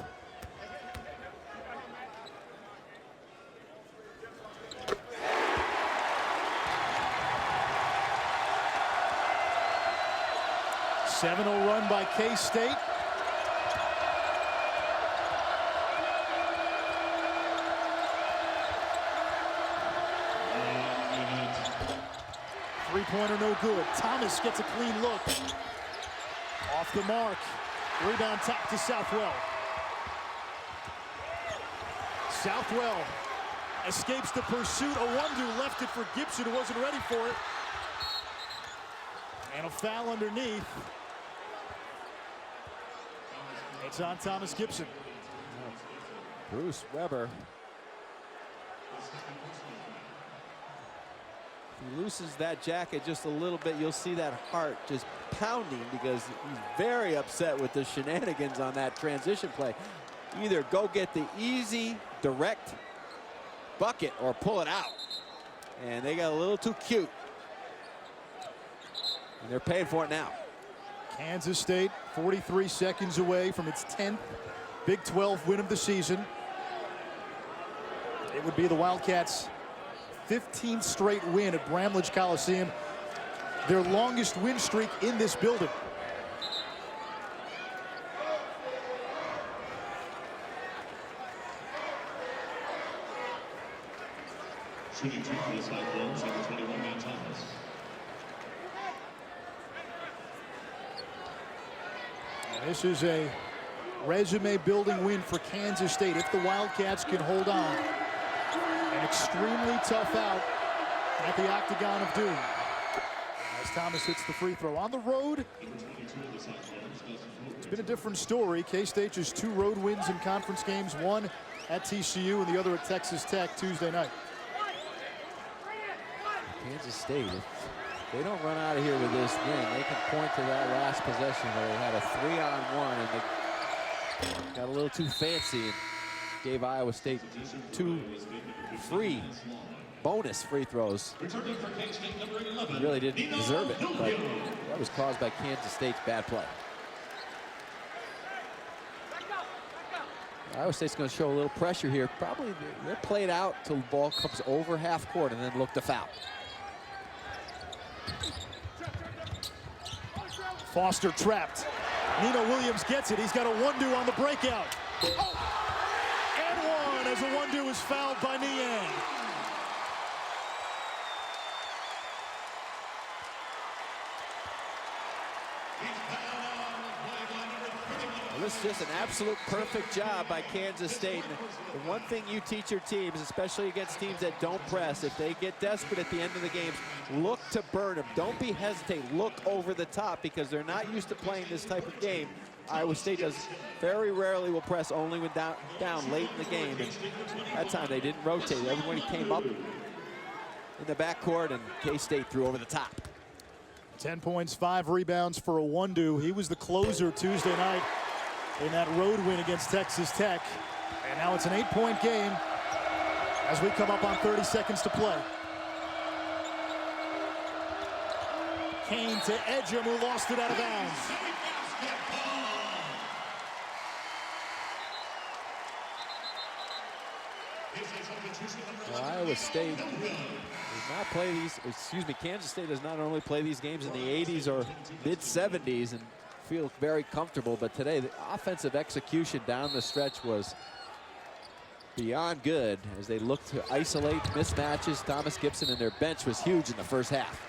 A 7-0 run by K-State. Three-pointer no good. Thomas gets a clean look. Off the mark. Rebound top to Southwell. Southwell escapes the pursuit. Owundu left it for Gibson, who wasn't ready for it. And a foul underneath. It's on Thomas Gibson. Bruce Weber. He loosens that jacket just a little bit. You'll see that heart just pounding because he's very upset with the shenanigans on that transition play. Either go get the easy, direct bucket or pull it out. And they got a little too cute. And they're paying for it now. Kansas State 43 seconds away from its 10th Big 12 win of the season. It would be the Wildcats' 15th straight win at Bramlage Coliseum, their longest win streak in this building. Shooting two for the Cyclones, number 21, Matt Thomas. This is a resume-building win for Kansas State if the Wildcats can hold on. An extremely tough out at the Octagon of Doom. As Thomas hits the free throw. On the road, it's been a different story. K-State just 2 road wins in conference games, one at TCU and the other at Texas Tech Tuesday night. Kansas State, if they don't run out of here with this win, they can point to that last possession where they had a 3-on-1 and they got a little too fancy and gave Iowa State 2 free bonus free throws. He really didn't deserve it, but that was caused by Kansas State's bad play. Iowa State's going to show a little pressure here. Probably they're played out till the ball comes over half court and then look to foul. Foster trapped. Nino Williams gets it. He's got Owundu on the breakout. Oh! And one as Owundu is fouled by Niang. This is just an absolute perfect job by Kansas State. And the one thing you teach your teams, especially against teams that don't press, if they get desperate at the end of the games, look to burn them. Don't be hesitant. Look over the top because they're not used to playing this type of game. Iowa State does very rarely will press only when down late in the game. And that time they didn't rotate. Everybody came up in the backcourt and K-State threw over the top. 10 points, 5 rebounds for Owundu. He was the closer Tuesday night in that road win against Texas Tech. And now it's an 8-point game as we come up on 30 seconds to play. Kane to Ejim, who lost it out of bounds. Well, Iowa State does not play these, Kansas State does not normally play these games in the 80s or mid-70s and feel very comfortable, but today the offensive execution down the stretch was beyond good as they looked to isolate mismatches. Thomas Gibson and their bench was huge in the first half.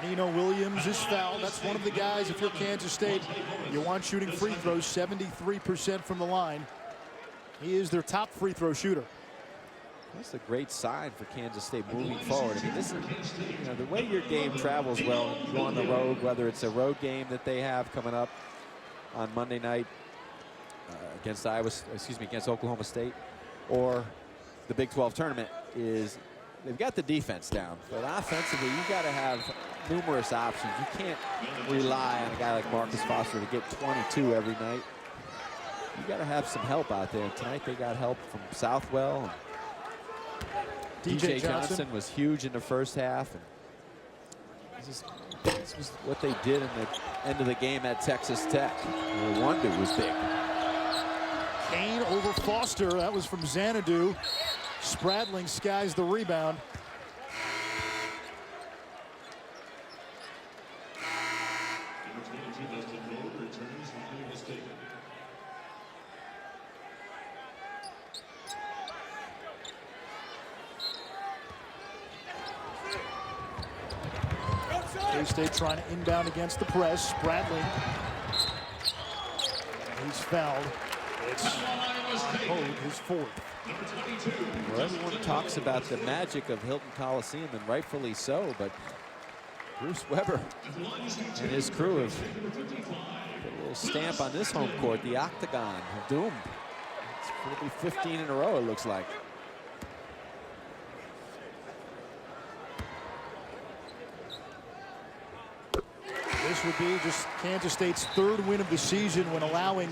Nino Williams is fouled. That's one of the guys, if you're Kansas State, you want shooting free throws, 73% from the line. He is their top free throw shooter. That's a great sign for Kansas State moving forward. I mean, this is, the way your game travels well, you go on the road, whether it's a road game that they have coming up on Monday night against Oklahoma State, or the Big 12 tournament, is they've got the defense down, but offensively, you got to have numerous options. You can't rely on a guy like Marcus Foster to get 22 every night. You got to have some help out there. And tonight they got help from Southwell. And DJ Janssen was huge in the first half. And this was what they did in the end of the game at Texas Tech. No wonder it was big. Kane over Foster. That was from Xanadu. Spradling skies the rebound. K-State trying to inbound against the press. Spradling. He's fouled. It's his fourth. Well, everyone talks about the magic of Hilton Coliseum, and rightfully so, but Bruce Weber and his crew have put a little stamp on this home court, the Octagon of Doom. It's going to be 15 in a row, it looks like. This would be just Kansas State's third win of the season when allowing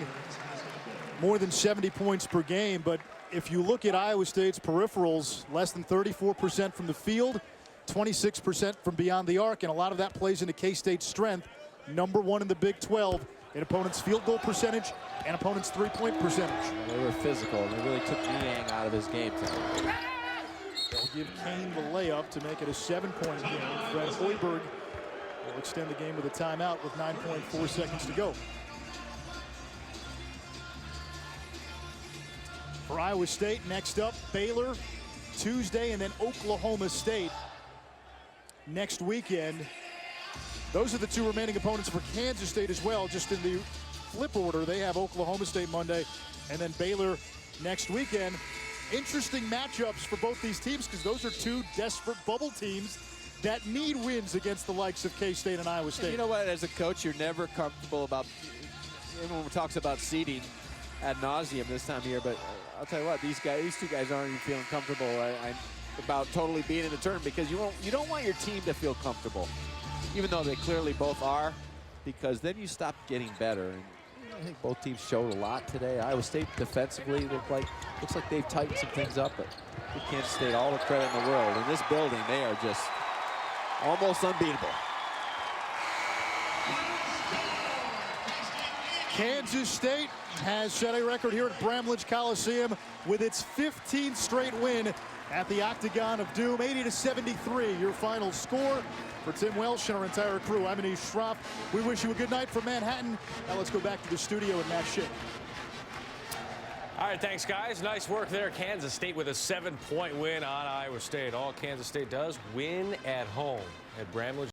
more than 70 points per game. But if you look at Iowa State's peripherals, less than 34% from the field, 26% from beyond the arc, and a lot of that plays into K-State's strength. #1 in the Big 12 in opponents' field goal percentage and opponents' three-point percentage. They were physical, and they really took Niang out of his game tonight. They'll give Kane the layup to make it a 7-point game. Fred Hoiberg will extend the game with a timeout with 9.4 seconds to go. For Iowa State, next up, Baylor Tuesday, and then Oklahoma State next weekend. Those are the two remaining opponents for Kansas State as well. Just in the flip order, they have Oklahoma State Monday and then Baylor next weekend. Interesting matchups for both these teams because those are two desperate bubble teams that need wins against the likes of K-State and Iowa State. You know what, as a coach, you're never comfortable about, everyone talks about seeding ad nauseum this time of year, but I'll tell you what, these two guys aren't even feeling comfortable about totally being in the tournament, because you don't want your team to feel comfortable, even though they clearly both are, because then you stop getting better. And I think both teams showed a lot today. Iowa State defensively looks like they've tightened some things up, but give Kansas State all the credit in the world. In this building, they are just almost unbeatable. Kansas State has set a record here at Bramlage Coliseum with its 15th straight win at the Octagon of Doom. 80-73, your final score. For Tim Welsh and our entire crew, I'm Anish Shroff. We wish you a good night from Manhattan. Now let's go back to the studio with Matt Schick. All right, thanks, guys. Nice work there. Kansas State with a 7-point win on Iowa State. All Kansas State does, win at home at Bramlage.